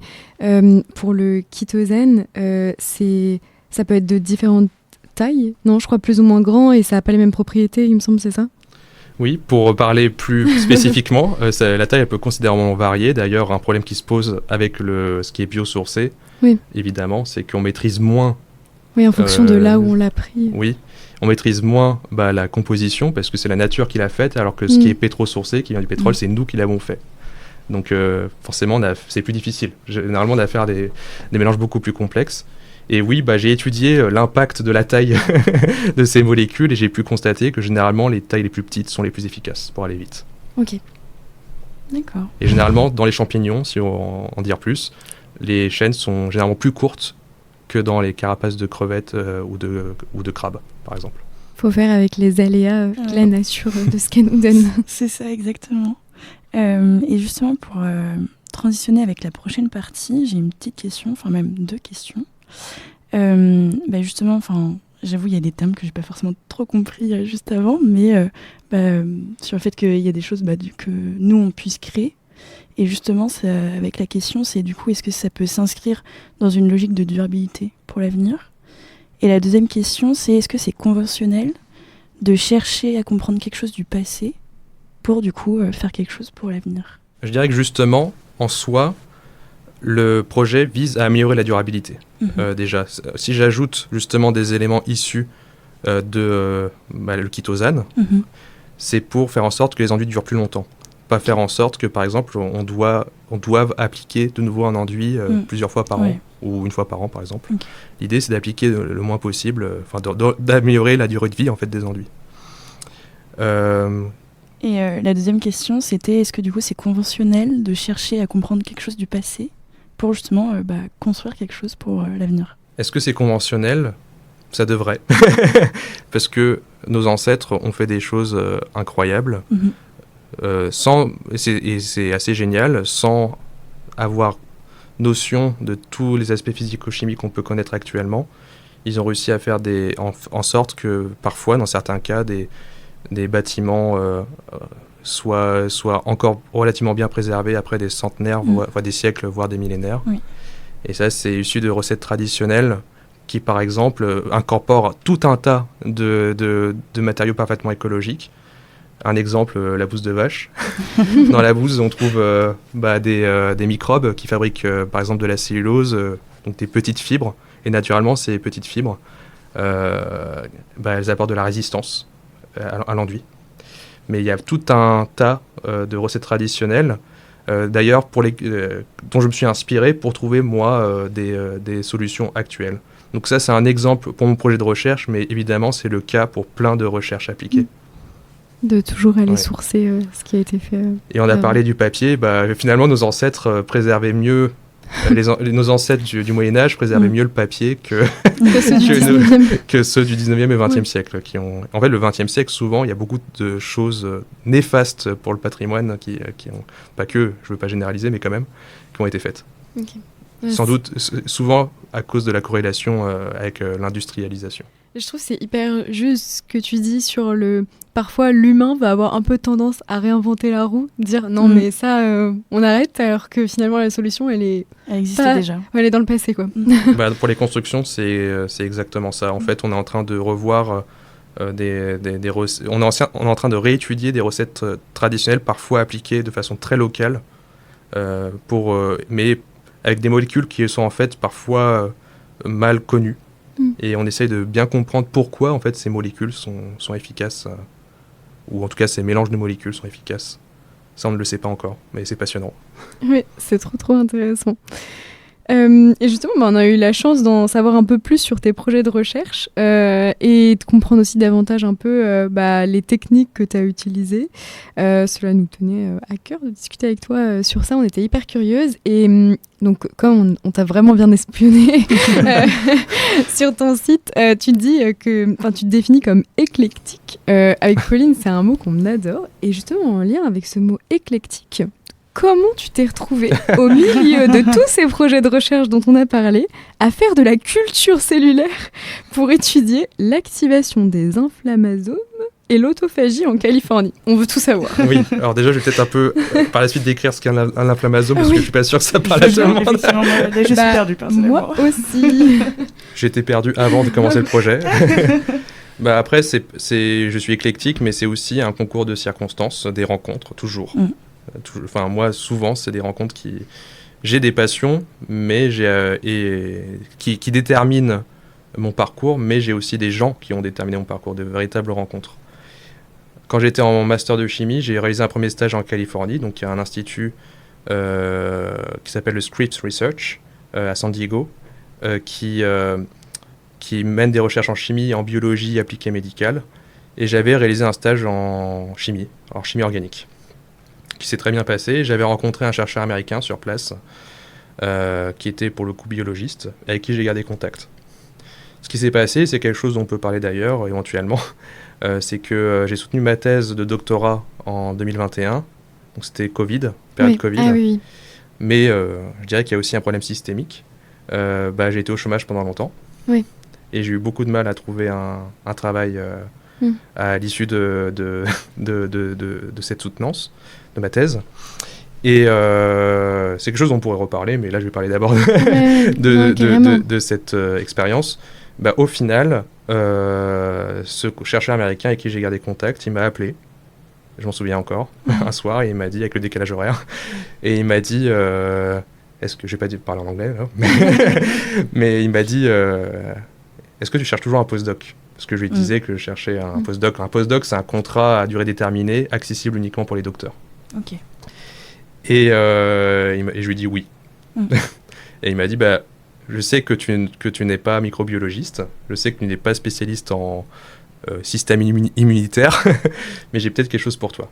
pour le chitosane, ça peut être de différentes tailles. Non, je crois plus ou moins grand et ça n'a pas les mêmes propriétés, il me semble, c'est ça ? Oui, pour parler plus spécifiquement, la taille elle peut considérablement varier. D'ailleurs, un problème qui se pose avec ce qui est biosourcé, évidemment, c'est qu'on maîtrise moins... Oui, en fonction de là où on l'a pris. Oui, on maîtrise moins la composition, parce que c'est la nature qui l'a faite, alors que ce qui est pétro-sourcé, qui vient du pétrole, c'est nous qui l'avons fait. Donc forcément, c'est plus difficile. Généralement, on a affaire à des mélanges beaucoup plus complexes. Et oui, j'ai étudié l'impact de la taille de ces molécules et j'ai pu constater que généralement, les tailles les plus petites sont les plus efficaces pour aller vite. Ok. D'accord. Et généralement, dans les champignons, si on en dire plus, les chaînes sont généralement plus courtes que dans les carapaces de crevettes ou de crabes, par exemple. Faut faire avec les aléas de la nature, de ce qu'elle nous donne. C'est ça, exactement. Et justement, pour transitionner avec la prochaine partie, j'ai une petite question, enfin même 2 questions. Justement, j'avoue, il y a des termes que j'ai pas forcément trop compris juste avant, mais sur le fait qu'il y a des choses que nous, on puisse créer. Et justement, avec la question, c'est du coup, est-ce que ça peut s'inscrire dans une logique de durabilité pour l'avenir ? Et la deuxième question, c'est est-ce que c'est conventionnel de chercher à comprendre quelque chose du passé pour du coup faire quelque chose pour l'avenir ? Je dirais que justement, en soi, le projet vise à améliorer la durabilité. Déjà, si j'ajoute justement des éléments issus de le chitosane, c'est pour faire en sorte que les enduits durent plus longtemps. Pas faire en sorte que, par exemple, on doive appliquer de nouveau un enduit plusieurs fois par an, ou une fois par an, par exemple. Okay. L'idée, c'est d'appliquer le moins possible, d'améliorer la durée de vie en fait, des enduits. Et la deuxième question, c'était est-ce que du coup, c'est conventionnel de chercher à comprendre quelque chose du passé pour justement construire quelque chose pour l'avenir ? Est-ce que c'est conventionnel ? Ça devrait. Parce que nos ancêtres ont fait des choses incroyables. Et c'est assez génial, sans avoir notion de tous les aspects physico-chimiques qu'on peut connaître actuellement. Ils ont réussi à faire en sorte que parfois, dans certains cas, des bâtiments soient encore relativement bien préservés après des centenaires, voire des siècles, voire des millénaires. Oui. Et ça, c'est issu de recettes traditionnelles qui, par exemple, incorporent tout un tas de matériaux parfaitement écologiques. Un exemple, la bouse de vache. Dans la bouse, on trouve des microbes qui fabriquent, par exemple, de la cellulose, donc des petites fibres. Et naturellement, ces petites fibres, elles apportent de la résistance à l'enduit. Mais il y a tout un tas de recettes traditionnelles, d'ailleurs, dont je me suis inspiré pour trouver, moi, des solutions actuelles. Donc ça, c'est un exemple pour mon projet de recherche, mais évidemment, c'est le cas pour plein de recherches appliquées. De toujours aller sourcer ce qui a été fait. Et on a parlé du papier, finalement nos ancêtres préservaient mieux, nos ancêtres du Moyen-Âge préservaient mieux le papier que ceux du 19e et 20e siècle. En fait, le 20e siècle, souvent, il y a beaucoup de choses néfastes pour le patrimoine qui ont, pas que, je ne veux pas généraliser, mais quand même, qui ont été faites. Okay. Sans doute, souvent à cause de la corrélation avec l'industrialisation. Je trouve que c'est hyper juste ce que tu dis sur parfois l'humain va avoir un peu tendance à réinventer la roue, dire non mais ça on arrête, alors que finalement la solution elle existait déjà. Elle est dans le passé quoi. Pour les constructions c'est exactement ça. En fait on est en train de revoir on est en train de réétudier des recettes traditionnelles parfois appliquées de façon très locale mais avec des molécules qui sont en fait parfois mal connues. Et on essaye de bien comprendre pourquoi en fait ces molécules sont efficaces, ou en tout cas ces mélanges de molécules sont efficaces. Ça on ne le sait pas encore, mais c'est passionnant. Oui, c'est trop intéressant. Et justement, on a eu la chance d'en savoir un peu plus sur tes projets de recherche et de comprendre aussi davantage un peu les techniques que tu as utilisées. Cela nous tenait à cœur de discuter avec toi sur ça. On était hyper curieuses. Et donc, comme on t'a vraiment bien espionné sur ton site, tu dis tu te définis comme éclectique. Avec Pauline, c'est un mot qu'on adore. Et justement, en lien avec ce mot éclectique, comment tu t'es retrouvée au milieu de tous ces projets de recherche dont on a parlé à faire de la culture cellulaire pour étudier l'activation des inflammasomes et l'autophagie en Californie? On veut tout savoir. Oui, alors déjà je vais peut-être un peu par la suite décrire ce qu'est un inflammasome parce que je suis pas sûr que ça parle à tout le monde. Je suis perdue personnellement. Moi aussi. J'étais perdu avant de commencer le projet. Après, je suis éclectique, mais c'est aussi un concours de circonstances, des rencontres, toujours. Moi, souvent, c'est des rencontres j'ai des passions, mais qui déterminent mon parcours, mais j'ai aussi des gens qui ont déterminé mon parcours, de véritables rencontres. Quand j'étais en master de chimie, j'ai réalisé un premier stage en Californie, donc il y a un institut qui s'appelle le Scripps Research à San Diego, qui mène des recherches en chimie et en biologie appliquée médicale. Et j'avais réalisé un stage en chimie organique, qui s'est très bien passé. J'avais rencontré un chercheur américain sur place, qui était pour le coup biologiste, avec qui j'ai gardé contact. Ce qui s'est passé, c'est quelque chose dont on peut parler d'ailleurs éventuellement, c'est que j'ai soutenu ma thèse de doctorat en 2021, donc c'était période Covid, oui. mais je dirais qu'il y a aussi un problème systémique. J'ai été au chômage pendant longtemps, oui. Et j'ai eu beaucoup de mal à trouver un travail à l'issue de cette soutenance de ma thèse. Et c'est quelque chose dont on pourrait reparler, mais là je vais parler d'abord de cette expérience. Au final, ce chercheur américain avec qui j'ai gardé contact, il m'a appelé, je m'en souviens encore, un soir, et il m'a dit, avec le décalage horaire, et il m'a dit, est-ce que, je vais pas parler en anglais, là, mais il m'a dit, est-ce que tu cherches toujours un postdoc ? Parce que je lui disais que je cherchais un postdoc. Un postdoc, c'est un contrat à durée déterminée, accessible uniquement pour les docteurs. Ok. Et je lui ai dit oui. Et il m'a dit, je sais que tu n'es pas microbiologiste, je sais que tu n'es pas spécialiste en système immunitaire, mais j'ai peut-être quelque chose pour toi.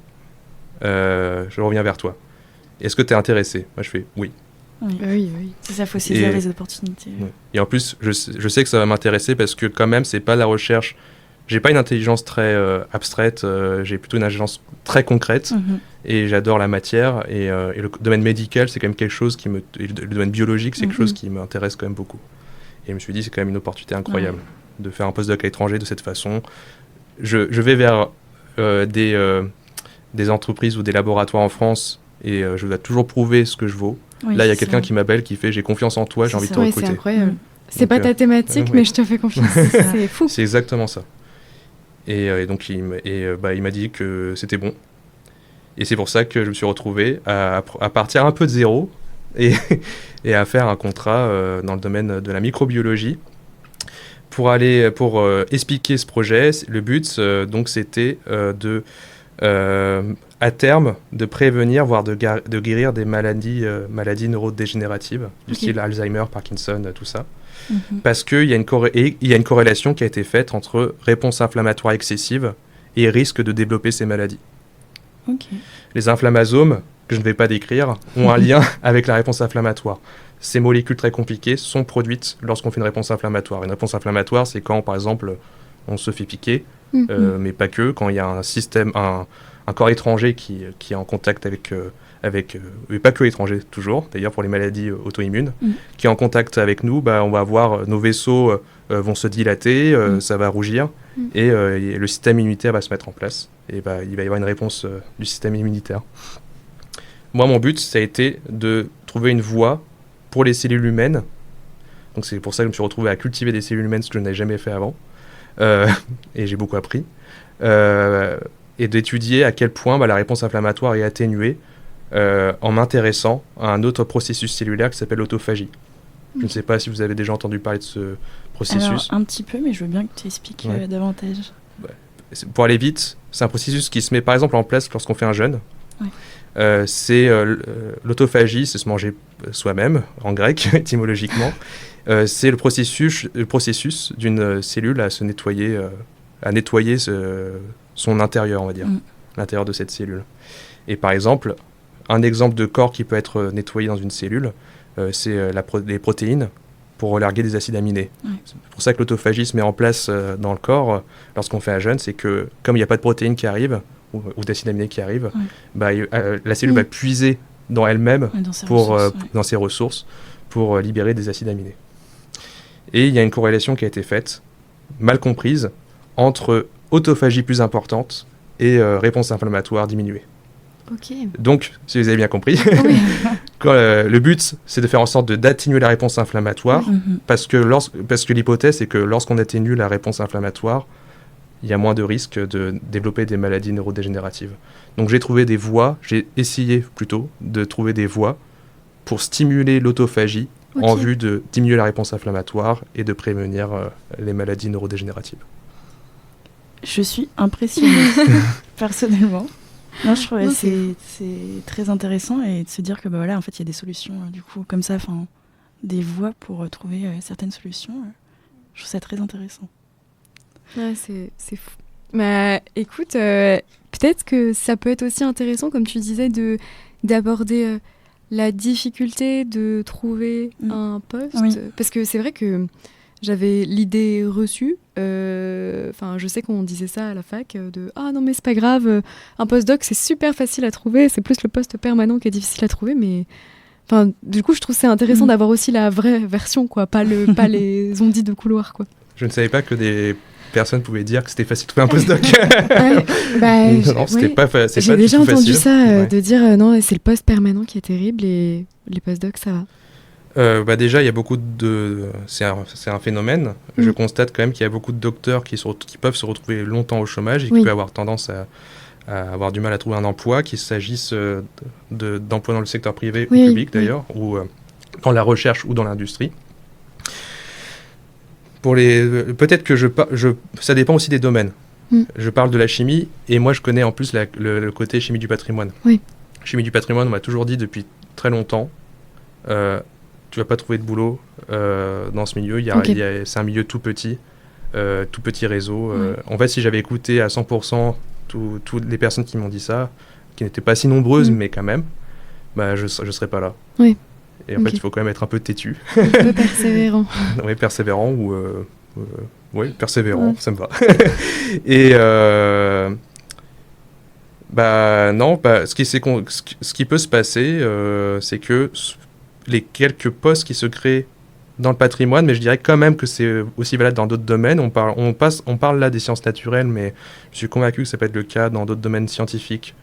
Je reviens vers toi. Est-ce que tu es intéressé ? Moi, je fais oui. Oui. C'est ça, il faut saisir les opportunités. Oui. Et en plus, je sais que ça va m'intéresser parce que quand même, c'est pas de la recherche. J'ai pas une intelligence très abstraite, j'ai plutôt une intelligence très concrète. Et j'adore la matière. Et le domaine médical, c'est quand même quelque chose le domaine biologique, c'est quelque chose qui m'intéresse quand même beaucoup. Et je me suis dit, c'est quand même une opportunité incroyable de faire un postdoc à l'étranger de cette façon. Je vais vers des entreprises ou des laboratoires en France et je dois toujours prouver ce que je vaux. Oui, là, il y a quelqu'un qui m'appelle, qui fait « j'ai confiance en toi, j'ai envie de te recruter ». C'est incroyable. C'est pas ta thématique, mais je te fais confiance. C'est fou. C'est exactement ça. Et donc, il m'a dit que c'était bon. Et c'est pour ça que je me suis retrouvé à partir un peu de zéro et à faire un contrat dans le domaine de la microbiologie pour expliquer ce projet. Le but, donc, c'était à terme, de prévenir, voire de guérir des maladies neurodégénératives, du style Alzheimer, Parkinson, tout ça. Parce qu'il y a une corrélation qui a été faite entre réponse inflammatoire excessive et risque de développer ces maladies. Les inflammasomes, que je ne vais pas décrire, ont un lien avec la réponse inflammatoire. Ces molécules très compliquées sont produites lorsqu'on fait une réponse inflammatoire. Une réponse inflammatoire, c'est quand, par exemple, on se fait piquer, mais pas que, quand il y a un corps étranger qui est en contact avec et pas que étranger toujours, d'ailleurs pour les maladies auto-immunes, qui est en contact avec nous, on va avoir nos vaisseaux vont se dilater, ça va rougir, et le système immunitaire va se mettre en place, et il va y avoir une réponse du système immunitaire. Moi, mon but, ça a été de trouver une voie pour les cellules humaines, donc c'est pour ça que je me suis retrouvé à cultiver des cellules humaines, ce que je n'avais jamais fait avant, et j'ai beaucoup appris, et d'étudier à quel point la réponse inflammatoire est atténuée en m'intéressant à un autre processus cellulaire qui s'appelle l'autophagie. Je ne sais pas si vous avez déjà entendu parler de ce processus. Alors, un petit peu, mais je veux bien que tu expliques davantage. Pour aller vite, c'est un processus qui se met par exemple en place lorsqu'on fait un jeûne. C'est l'autophagie, c'est se manger soi-même, en grec, étymologiquement. C'est le processus d'une cellule à se nettoyer, son intérieur, on va dire, l'intérieur de cette cellule. Et par exemple, un exemple de corps qui peut être nettoyé dans une cellule, c'est les protéines pour relarguer des acides aminés. C'est pour ça que l'autophagie se met en place dans le corps lorsqu'on fait un jeûne, c'est que comme il n'y a pas de protéines qui arrivent, ou d'acides aminés qui arrivent, la cellule va puiser dans elle-même, dans ses ressources, pour libérer des acides aminés. Et il y a une corrélation qui a été faite, mal comprise, entre autophagie plus importante et réponse inflammatoire diminuée. Donc, si vous avez bien compris, le but, c'est de faire en sorte d'atténuer la réponse inflammatoire, parce que l'hypothèse, c'est que lorsqu'on atténue la réponse inflammatoire, il y a moins de risques de développer des maladies neurodégénératives. Donc j'ai essayé plutôt de trouver des voies pour stimuler l'autophagie en vue de diminuer la réponse inflammatoire et de prévenir les maladies neurodégénératives. Je suis impressionnée, personnellement. Non, je trouve Non, c'est très intéressant et de se dire que bah voilà, en fait, il y a des solutions du coup comme ça, enfin des voies pour trouver certaines solutions. Je trouve ça très intéressant. Ouais, c'est fou. Bah, écoute, peut-être que ça peut être aussi intéressant, comme tu disais, d'aborder la difficulté de trouver un poste. Oui. Parce que c'est vrai que j'avais l'idée reçue. Enfin, je sais qu'on disait ça à la fac, de « Ah non, mais c'est pas grave, un postdoc, c'est super facile à trouver. C'est plus le poste permanent qui est difficile à trouver. » Mais enfin, du coup, je trouve que c'est intéressant d'avoir aussi la vraie version, quoi, pas les ondits de couloir, quoi. Je ne savais pas que des personnes pouvaient dire que c'était facile de trouver un postdoc. Non, c'était pas facile. J'ai déjà entendu ça, ouais. de dire non, c'est le poste permanent qui est terrible et les postdocs, ça va. Déjà, il y a beaucoup de... C'est un phénomène. Je constate quand même qu'il y a beaucoup de docteurs qui peuvent se retrouver longtemps au chômage et qui peuvent avoir tendance à avoir du mal à trouver un emploi, qu'il s'agisse d'emploi dans le secteur privé ou public d'ailleurs, ou dans la recherche ou dans l'industrie. Peut-être que ça dépend aussi des domaines. Je parle de la chimie et moi je connais en plus le côté chimie du patrimoine. Oui. Chimie du patrimoine, on m'a toujours dit depuis très longtemps, tu vas pas trouver de boulot dans ce milieu. C'est un milieu tout petit réseau. En fait, si j'avais écouté à 100% toutes les personnes qui m'ont dit ça, qui n'étaient pas si nombreuses, mais quand même, bah, je serais pas là. Oui. Et en fait, il faut quand même être un peu têtu. Un peu persévérant. Oui, persévérant ou... oui, persévérant, ça me va. Et... ce qui peut se passer, c'est que les quelques postes qui se créent dans le patrimoine, mais je dirais quand même que c'est aussi valable dans d'autres domaines. On parle là des sciences naturelles, mais je suis convaincu que ça peut être le cas dans d'autres domaines scientifiques,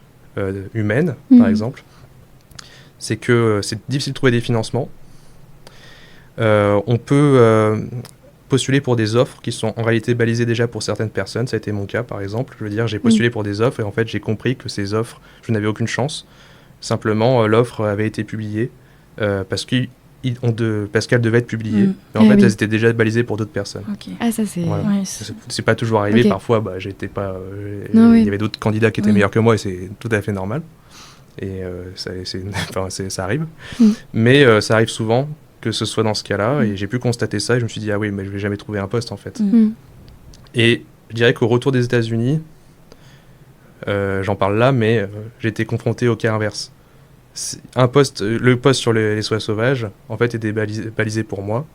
humaines, par exemple. C'est que c'est difficile de trouver des financements. On peut postuler pour des offres qui sont en réalité balisées déjà pour certaines personnes. Ça a été mon cas, par exemple. Je veux dire, j'ai postulé pour des offres et en fait, j'ai compris que ces offres, je n'avais aucune chance. Simplement, l'offre avait été publiée parce qu'elle devait être publiée. Mais en fait, elles étaient déjà balisées pour d'autres personnes. Okay. Ah, ça, c'est... Voilà. Ouais, c'est pas toujours arrivé. Parfois, j'étais pas... il y avait d'autres candidats qui étaient meilleurs que moi et c'est tout à fait normal. Et ça arrive. Mais ça arrive souvent que ce soit dans ce cas-là. Et j'ai pu constater ça et je me suis dit, ah oui, mais je vais jamais trouver un poste, en fait. Et je dirais qu'au retour des États-Unis, j'en parle là, mais j'ai été confronté au cas inverse. Le poste sur les soies sauvages, en fait, était balisé pour moi.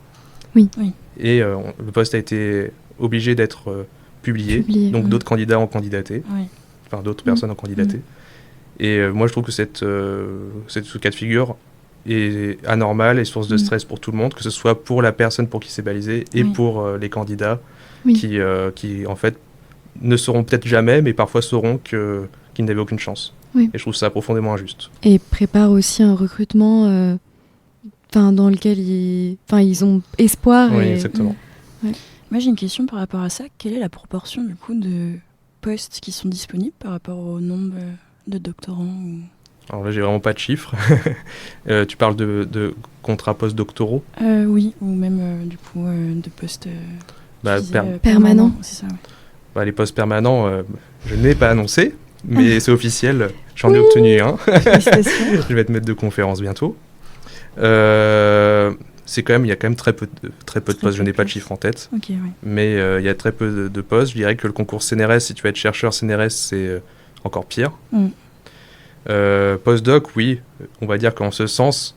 Oui. Et le poste a été obligé d'être publié. Donc d'autres candidats ont candidaté. Enfin, d'autres personnes ont candidaté. Et moi, je trouve que ce cas de figure est anormal et source de stress pour tout le monde, que ce soit pour la personne pour qui c'est balisé et pour les candidats qui, en fait, ne sauront peut-être jamais, mais parfois sauront qu'ils n'avaient aucune chance. Et je trouve ça profondément injuste. Et prépare aussi un recrutement dans lequel ils ont espoir. Oui, exactement. Moi, j'ai une question par rapport à ça. Quelle est la proportion, du coup, de postes qui sont disponibles par rapport au nombre de doctorants Alors là, j'ai vraiment pas de chiffres. Tu parles de contrats post-doctoraux Oui, ou même du coup de postes permanents. C'est ça, les postes permanents, je n'ai pas annoncé, mais c'est officiel. J'en ai obtenu un. Je vais être maître de conférence bientôt. Il y a quand même très peu de postes. Je n'ai pas de chiffres en tête. Mais il y a très peu de postes. Je dirais que le concours CNRS, si tu veux être chercheur CNRS, c'est encore pire. Postdoc, oui, on va dire qu'en ce sens,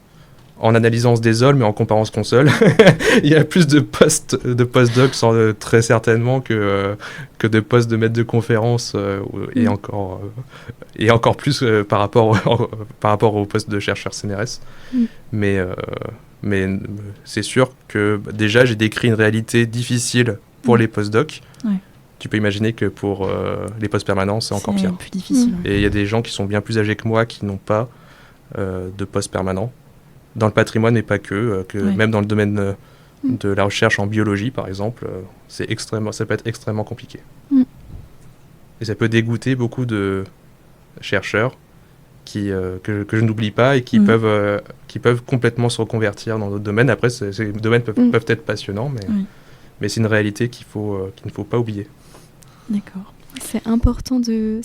en analysant ce désole, mais en comparant ce console, il y a plus de postdoc très certainement que de postes de maître de conférence et encore plus par rapport au poste de chercheur CNRS. Mais c'est sûr que déjà j'ai décrit une réalité difficile pour les postdocs. Tu peux imaginer que pour les postes permanents, c'est encore pire. Plus difficile. Et il y a des gens qui sont bien plus âgés que moi qui n'ont pas de poste permanent. Dans le patrimoine, mais pas que. Même dans le domaine de la recherche en biologie, par exemple, ça peut être extrêmement compliqué. Et ça peut dégoûter beaucoup de chercheurs que je n'oublie pas et qui peuvent complètement se reconvertir dans d'autres domaines. Après, ces domaines peuvent être passionnants, mais c'est une réalité qu'il ne faut pas oublier. D'accord. C'est important de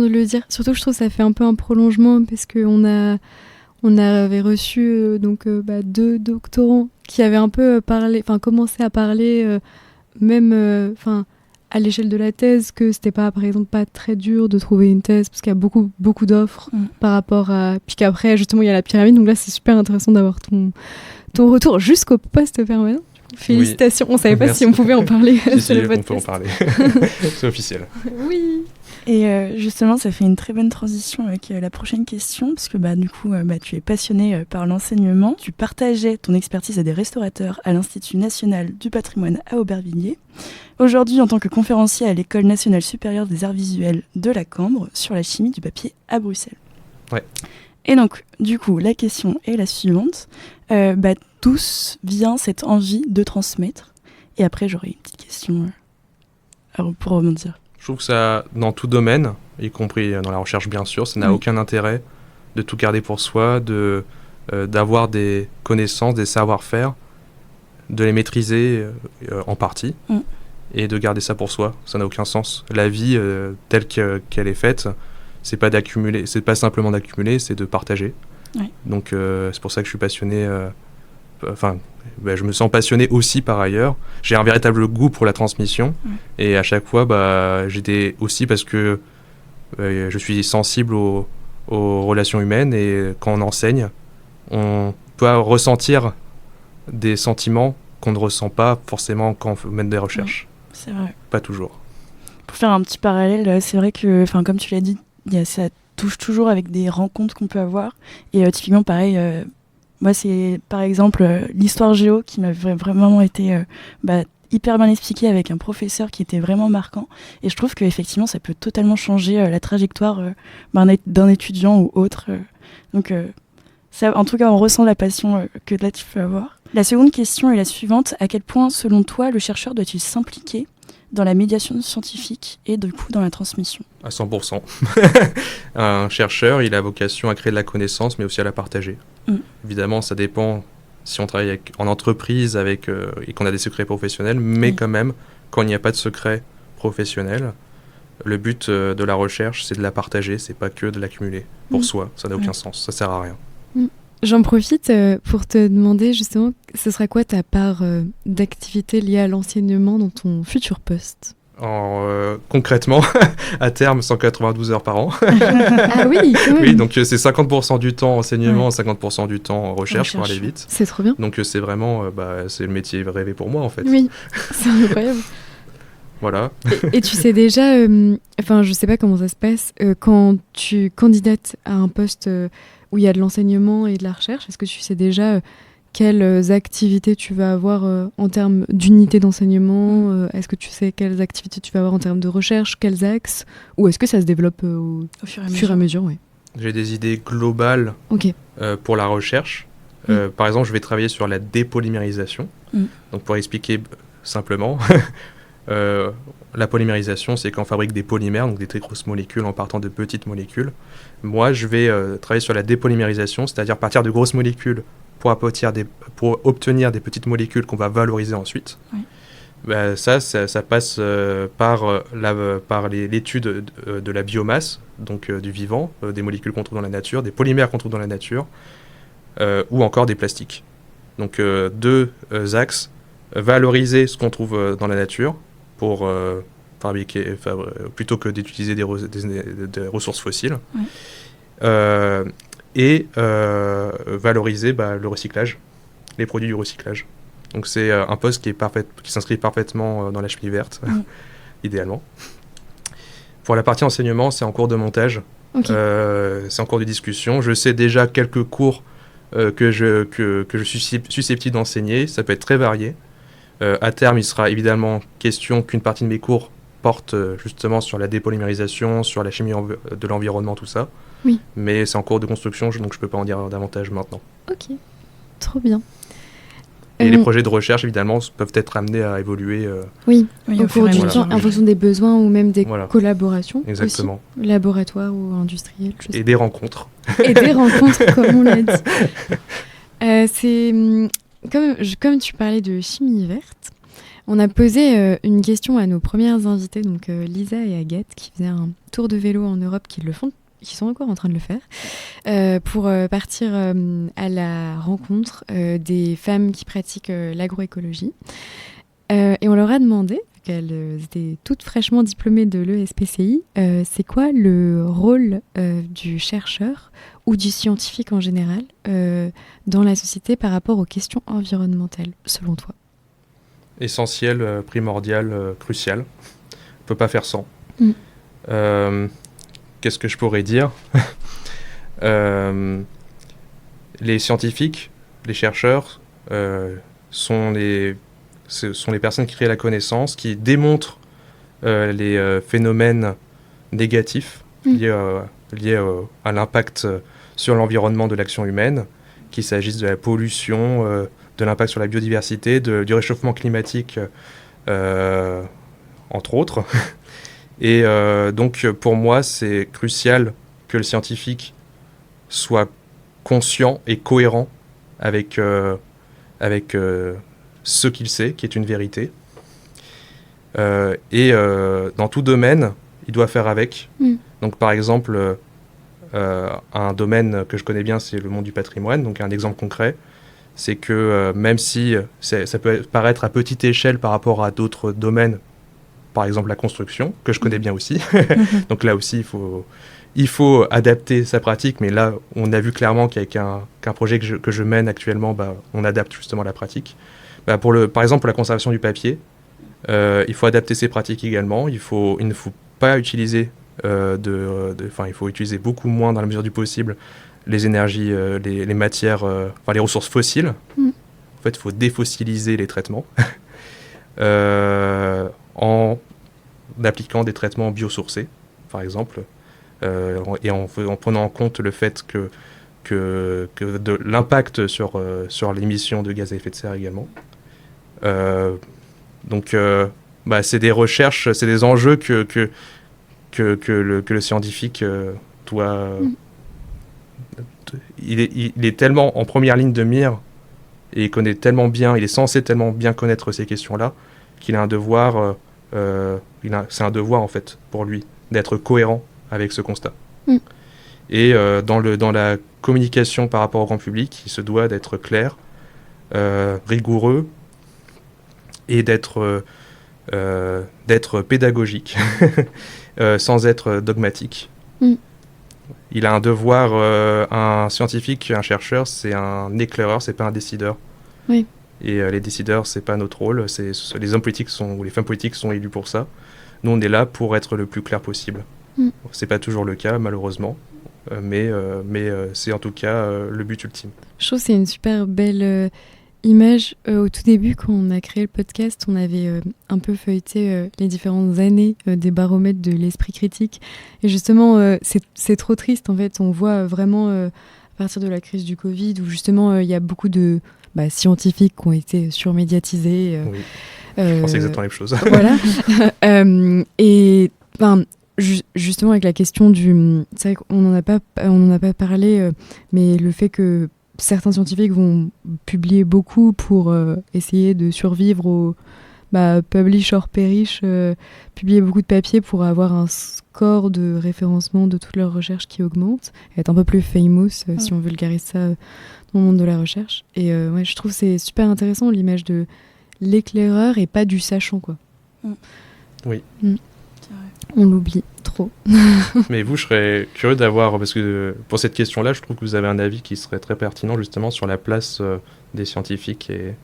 le dire. Surtout, je trouve que ça fait un peu un prolongement parce qu'on avait reçu deux doctorants qui avaient un peu commencé à parler, même à l'échelle de la thèse, que c'était pas, par exemple, pas très dur de trouver une thèse parce qu'il y a beaucoup, beaucoup d'offres par rapport à... Puis qu'après, justement, il y a la pyramide. Donc là, c'est super intéressant d'avoir ton retour jusqu'au poste permanent. Félicitations. Oui. On savait pas si on pouvait en parler sur le podcast. On peut en parler. C'est officiel. Oui. Et justement, ça fait une très bonne transition avec la prochaine question, parce que du coup, tu es passionné par l'enseignement. Tu partageais ton expertise à des restaurateurs à l'Institut national du patrimoine à Aubervilliers. Aujourd'hui, en tant que conférencier à l'École nationale supérieure des arts visuels de la Cambre sur la chimie du papier à Bruxelles. Ouais. Et donc, du coup, la question est la suivante. D'où vient cette envie de transmettre ? Et après, j'aurai une petite question pour rebondir. Je trouve que ça, dans tout domaine, y compris dans la recherche bien sûr, ça n'a aucun intérêt de tout garder pour soi, d'avoir des connaissances, des savoir-faire, de les maîtriser en partie, et de garder ça pour soi. Ça n'a aucun sens. La vie telle qu'elle est faite, c'est pas simplement d'accumuler, c'est de partager. Ouais. Donc c'est pour ça que je suis passionné. Je me sens passionné aussi par ailleurs. J'ai un véritable goût pour la transmission et à chaque fois, j'étais aussi parce que je suis sensible aux relations humaines et quand on enseigne, on peut ressentir des sentiments qu'on ne ressent pas forcément quand on mène des recherches. C'est vrai. Pas toujours. Pour faire un petit parallèle, c'est vrai que, comme tu l'as dit, ça touche toujours avec des rencontres qu'on peut avoir et typiquement pareil. Moi, c'est par exemple l'histoire géo qui m'a vraiment été hyper bien expliquée avec un professeur qui était vraiment marquant. Et je trouve qu'effectivement, ça peut totalement changer la trajectoire d'un étudiant ou autre. Donc, ça, en tout cas, on ressent la passion que là, tu peux avoir. La seconde question est la suivante. À quel point, selon toi, le chercheur doit-il s'impliquer dans la médiation scientifique et du coup dans la transmission ? À 100%. Un chercheur, il a vocation à créer de la connaissance, mais aussi à la partager. Évidemment, ça dépend si on travaille en entreprise et qu'on a des secrets professionnels, mais quand même, quand il n'y a pas de secret professionnel, le but de la recherche, c'est de la partager, c'est pas que de l'accumuler pour soi. Ça n'a aucun sens, ça sert à rien. J'en profite pour te demander justement, ce sera quoi ta part d'activité liée à l'enseignement dans ton futur poste ? Concrètement, à terme, 192 heures par an. Ah oui, oui, donc c'est 50% du temps enseignement, 50% du temps recherche pour aller vite. C'est trop bien. Donc c'est vraiment, c'est le métier rêvé pour moi en fait. Oui, c'est incroyable. Voilà. Et tu sais déjà, je sais pas comment ça se passe, quand tu candidates à un poste où il y a de l'enseignement et de la recherche, est-ce que tu sais déjà quelles activités tu vas avoir en termes d'unité d'enseignement est-ce que tu sais quelles activités tu vas avoir en termes de recherche, quels axes, ou est-ce que ça se développe au fur et à mesure ouais. J'ai des idées globales pour la recherche. Par exemple, je vais travailler sur la dépolymérisation. Donc pour expliquer simplement, la polymérisation, c'est quand on fabrique des polymères, donc des très grosses molécules en partant de petites molécules. Moi, je vais travailler sur la dépolymérisation, c'est-à-dire partir de grosses molécules pour obtenir des petites molécules qu'on va valoriser ensuite. Ça passe par l'étude de la biomasse, donc du vivant, des molécules qu'on trouve dans la nature, des polymères qu'on trouve dans la nature, ou encore des plastiques. Donc deux axes, valoriser ce qu'on trouve dans la nature pour fabriquer, plutôt que d'utiliser des ressources fossiles. Et valoriser le recyclage, les produits du recyclage. Donc c'est un poste qui s'inscrit parfaitement dans la chimie verte, idéalement. Pour la partie enseignement, c'est en cours de montage, c'est en cours de discussion. Je sais déjà quelques cours que je suis susceptible d'enseigner, ça peut être très varié. À terme, il sera évidemment question qu'une partie de mes cours porte justement sur la dépolymérisation, sur la chimie de l'environnement, tout ça. Oui. Mais c'est en cours de construction, donc je ne peux pas en dire davantage maintenant. Ok, trop bien. Et les projets de recherche, évidemment, peuvent être amenés à évoluer au cours du temps, en fonction des besoins ou même des collaborations. Exactement. Aussi, laboratoire ou industriel. Et des rencontres. Et des rencontres, comme on l'a dit. C'est... Comme tu parlais de chimie verte, On a posé une question à nos premières invitées, donc Lisa et Agathe, qui faisaient un tour de vélo en Europe, qui sont encore en train de le faire, pour partir à la rencontre des femmes qui pratiquent l'agroécologie. Et on leur a demandé, qu'elles étaient toutes fraîchement diplômées de l'ESPCI, c'est quoi le rôle du chercheur ou du scientifique en général dans la société par rapport aux questions environnementales, selon toi? Essentiel, primordial, crucial. On ne peut pas faire sans. Qu'est-ce que je pourrais dire? Les scientifiques, les chercheurs, sont les personnes qui créent la connaissance, qui démontrent les phénomènes négatifs liés à l'impact sur l'environnement de l'action humaine, qu'il s'agisse de la pollution, de l'impact sur la biodiversité, du réchauffement climatique, entre autres. Et donc, pour moi, c'est crucial que le scientifique soit conscient et cohérent avec ce qu'il sait, qui est une vérité. Et dans tout domaine, il doit faire avec. Donc, par exemple, un domaine que je connais bien, c'est le monde du patrimoine. Donc, un exemple concret, c'est que même si ça peut paraître à petite échelle par rapport à d'autres domaines, par exemple la construction, que je connais bien aussi. Donc là aussi, il faut adapter sa pratique, mais là, on a vu clairement qu'avec un projet que je mène actuellement, on adapte justement la pratique. Par exemple, pour la conservation du papier, il faut adapter ses pratiques également. Il ne faut pas utiliser il faut utiliser beaucoup moins, dans la mesure du possible, les énergies, les matières, les ressources fossiles. En fait, il faut défossiliser les traitements en appliquant des traitements biosourcés, par exemple, et en prenant en compte le fait que de l'impact sur l'émission de gaz à effet de serre également. Donc, c'est des recherches, c'est des enjeux que le scientifique doit... Il est tellement en première ligne de mire et il connaît tellement bien, il est censé tellement bien connaître ces questions-là qu'il a un devoir, c'est un devoir en fait pour lui d'être cohérent avec ce constat. Et dans la communication par rapport au grand public, il se doit d'être clair, rigoureux et d'être pédagogique sans être dogmatique. Il a un devoir, un scientifique, un chercheur, c'est un éclaireur, c'est pas un décideur. Oui. Et les décideurs, c'est pas notre rôle. Les hommes politiques ou les femmes politiques sont élus pour ça. Nous, on est là pour être le plus clair possible. C'est pas toujours le cas, malheureusement, mais c'est en tout cas le but ultime. Je trouve que c'est une super belle image. Au tout début, quand on a créé le podcast, on avait un peu feuilleté les différentes années des baromètres de l'esprit critique. Et justement, c'est trop triste, en fait. On voit vraiment, à partir de la crise du Covid, où justement, il y a beaucoup de scientifiques qui ont été surmédiatisés. Oui. Je pensais exactement la même chose. Voilà. Et justement, avec la question du... C'est vrai qu'on n'en a pas parlé, mais le fait que certains scientifiques vont publier beaucoup pour essayer de survivre au publish or perish, publier beaucoup de papiers pour avoir un score de référencement de toutes leurs recherches qui augmente, et être un peu plus famous, si on vulgarise ça dans le monde de la recherche. Et je trouve que c'est super intéressant l'image de l'éclaireur et pas du sachant, quoi. Oui. On l'oublie trop. Mais vous, je serais curieux d'avoir, parce que pour cette question-là, je trouve que vous avez un avis qui serait très pertinent justement sur la place des scientifiques et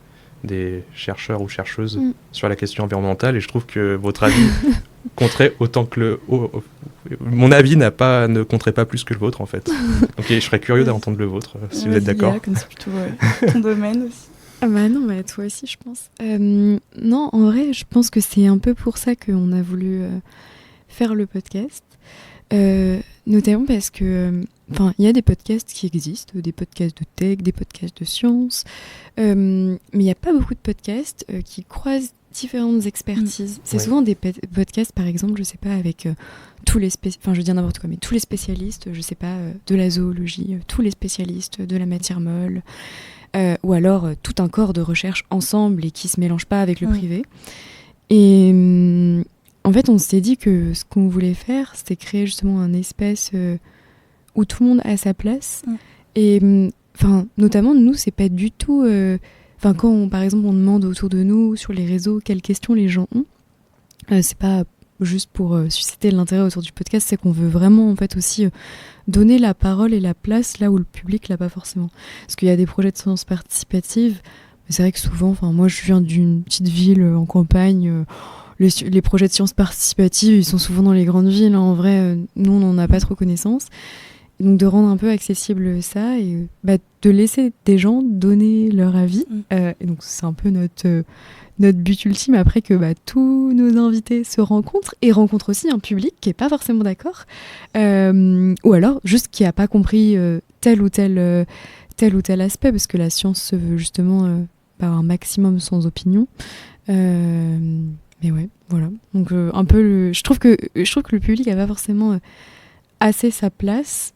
des chercheurs ou chercheuses sur la question environnementale, et je trouve que votre avis compterait autant que mon avis ne compterait pas plus que le vôtre, en fait. Donc je serais curieux d'entendre le vôtre, si vous êtes d'accord. Comme c'est plutôt ton domaine aussi. Ah non, toi aussi, je pense. Non, en vrai, je pense que c'est un peu pour ça qu'on a voulu faire le podcast, notamment parce que il y a des podcasts qui existent, des podcasts de tech, des podcasts de science, mais il n'y a pas beaucoup de podcasts qui croisent différentes expertises. C'est souvent des podcasts, par exemple, je sais pas, avec tous les je veux dire n'importe quoi, mais tous les spécialistes, je sais pas, de la zoologie, tous les spécialistes de la matière molle, ou alors tout un corps de recherche ensemble et qui se mélange pas avec le privé. Et en fait, on s'est dit que ce qu'on voulait faire, c'était créer justement un espace où tout le monde a sa place. Et notamment, nous, c'est pas du tout... quand, par exemple, on demande autour de nous, sur les réseaux, quelles questions les gens ont, c'est pas juste pour susciter l'intérêt autour du podcast, c'est qu'on veut vraiment, en fait, aussi donner la parole et la place là où le public l'a pas forcément. Parce qu'il y a des projets de sciences participatives, mais c'est vrai que souvent, moi, je viens d'une petite ville en campagne... Les projets de sciences participatives, ils sont souvent dans les grandes villes. En vrai, nous, on n'en a pas trop connaissance. Et donc, de rendre un peu accessible ça et de laisser des gens donner leur avis. Et donc, c'est un peu notre but ultime. Après que tous nos invités se rencontrent et rencontrent aussi un public qui n'est pas forcément d'accord. Ou alors, juste qui n'a pas compris tel ou tel aspect. Parce que la science se veut justement un maximum sans opinion. Mais ouais, voilà. Donc je trouve que le public n'a pas forcément assez sa place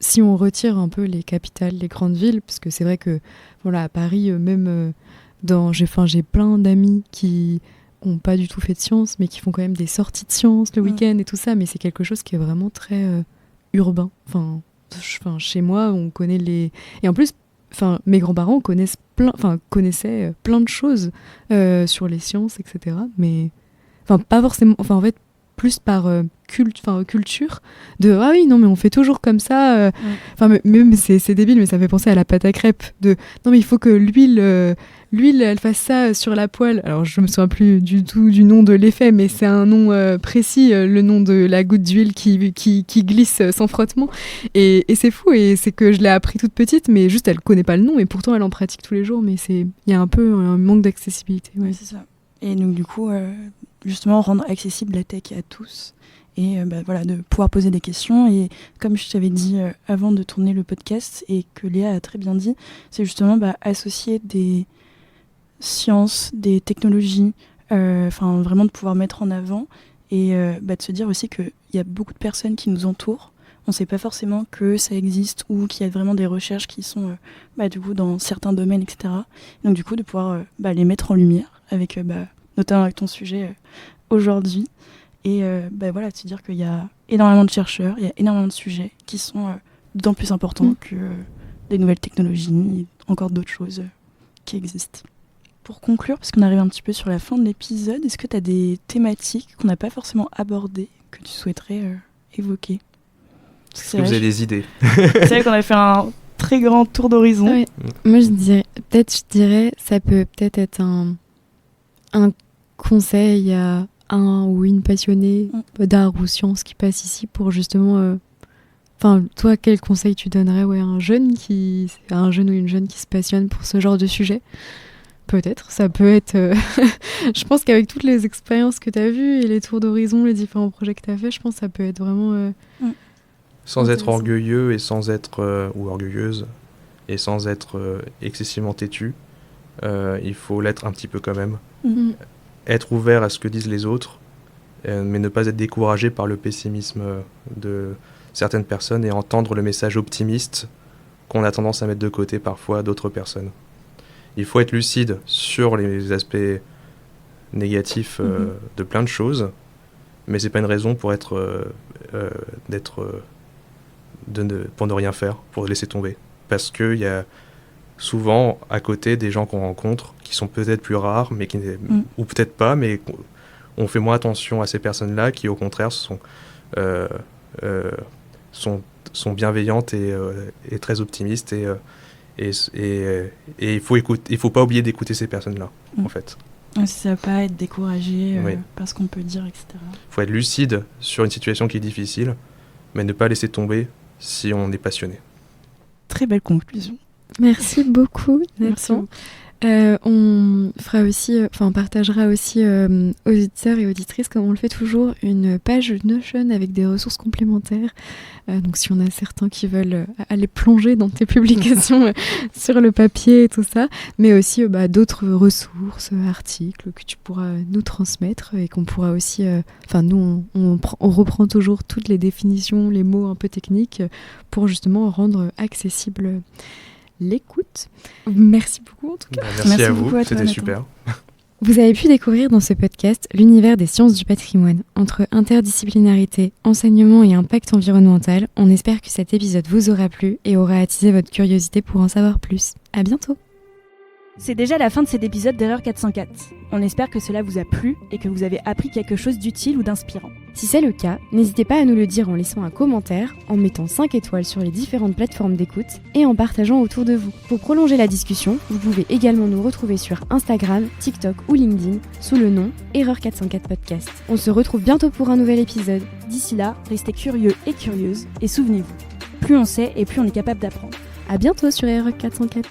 si on retire un peu les capitales, les grandes villes, parce que c'est vrai que à Paris, même j'ai plein d'amis qui ont pas du tout fait de sciences, mais qui font quand même des sorties de sciences le week-end et tout ça, mais c'est quelque chose qui est vraiment très urbain. Chez moi, on connaît les... Et en plus, mes grands-parents connaissaient plein de choses sur les sciences, etc. Mais pas forcément. En fait, plus par culture de ah oui non mais on fait toujours comme ça. Même c'est débile, mais ça fait penser à la pâte à crêpes de non mais il faut que l'huile elle fasse ça sur la poêle. Alors je me souviens plus du tout du nom de l'effet, mais c'est un nom précis, le nom de la goutte d'huile qui glisse sans frottement. Et c'est fou, et c'est que je l'ai appris toute petite, mais juste elle connaît pas le nom, et pourtant elle en pratique tous les jours. Mais il y a un peu un manque d'accessibilité. Ouais, c'est ça. Et donc du coup, justement rendre accessible la tech à tous. Et de pouvoir poser des questions. Et comme je t'avais dit avant de tourner le podcast, et que Léa a très bien dit, c'est justement associer des sciences, des technologies, vraiment de pouvoir mettre en avant, et de se dire aussi qu'il y a beaucoup de personnes qui nous entourent. On ne sait pas forcément que ça existe ou qu'il y a vraiment des recherches qui sont du coup dans certains domaines, etc. Donc du coup de pouvoir les mettre en lumière, avec notamment avec ton sujet aujourd'hui. Et de se dire qu'il y a énormément de chercheurs, il y a énormément de sujets qui sont d'autant plus importants que des nouvelles technologies et encore d'autres choses qui existent. Pour conclure, parce qu'on arrive un petit peu sur la fin de l'épisode, est-ce que tu as des thématiques qu'on n'a pas forcément abordées, que tu souhaiterais évoquer? Est-ce que vous avez des idées? C'est vrai qu'on a fait un très grand tour d'horizon. Ouais. Moi, je dirais, ça peut peut-être être un conseil à un ou une passionnée d'art ou science qui passe ici pour justement... toi, quel conseil tu donnerais à un jeune ou une jeune qui se passionne pour ce genre de sujet? Peut-être, ça peut être... je pense qu'avec toutes les expériences que tu as vues et les tours d'horizon, les différents projets que tu as fait, je pense que ça peut être vraiment... sans être orgueilleux et sans être... ou orgueilleuse, et sans être excessivement têtu, il faut l'être un petit peu quand même. Être ouvert à ce que disent les autres, mais ne pas être découragé par le pessimisme de certaines personnes et entendre le message optimiste qu'on a tendance à mettre de côté parfois d'autres personnes. Il faut être lucide sur les aspects négatifs de plein de choses, mais c'est pas une raison pour pour ne rien faire, pour laisser tomber. Parce qu'il y a souvent à côté des gens qu'on rencontre qui sont peut-être plus rares, mais ou peut-être pas, mais on fait moins attention à ces personnes-là qui au contraire sont bienveillantes et très optimistes, et il faut pas oublier d'écouter ces personnes-là en fait. Ça va pas être découragé par ce qu'on peut dire, etc. Il faut être lucide sur une situation qui est difficile, mais ne pas laisser tomber si on est passionné. Très belle conclusion. Merci beaucoup, Nathan. On fera aussi, partagera aussi aux auditeurs et auditrices, comme on le fait toujours, une page Notion avec des ressources complémentaires. Donc si on a certains qui veulent aller plonger dans tes publications sur le papier et tout ça, mais aussi d'autres ressources, articles que tu pourras nous transmettre et qu'on pourra aussi... nous, on reprend toujours toutes les définitions, les mots un peu techniques pour justement rendre accessible l'écoute. Merci beaucoup en tout cas. Merci à vous, beaucoup à toi, c'était Nathan. super. Vous avez pu découvrir dans ce podcast l'univers des sciences du patrimoine. Entre interdisciplinarité, enseignement et impact environnemental, on espère que cet épisode vous aura plu et aura attisé votre curiosité pour en savoir plus. À bientôt! C'est déjà la fin de cet épisode d'Erreur 404. On espère que cela vous a plu et que vous avez appris quelque chose d'utile ou d'inspirant. Si c'est le cas, n'hésitez pas à nous le dire en laissant un commentaire, en mettant 5 étoiles sur les différentes plateformes d'écoute et en partageant autour de vous. Pour prolonger la discussion, vous pouvez également nous retrouver sur Instagram, TikTok ou LinkedIn sous le nom Erreur 404 Podcast. On se retrouve bientôt pour un nouvel épisode. D'ici là, restez curieux et curieuses et souvenez-vous, plus on sait et plus on est capable d'apprendre. À bientôt sur Erreur 404.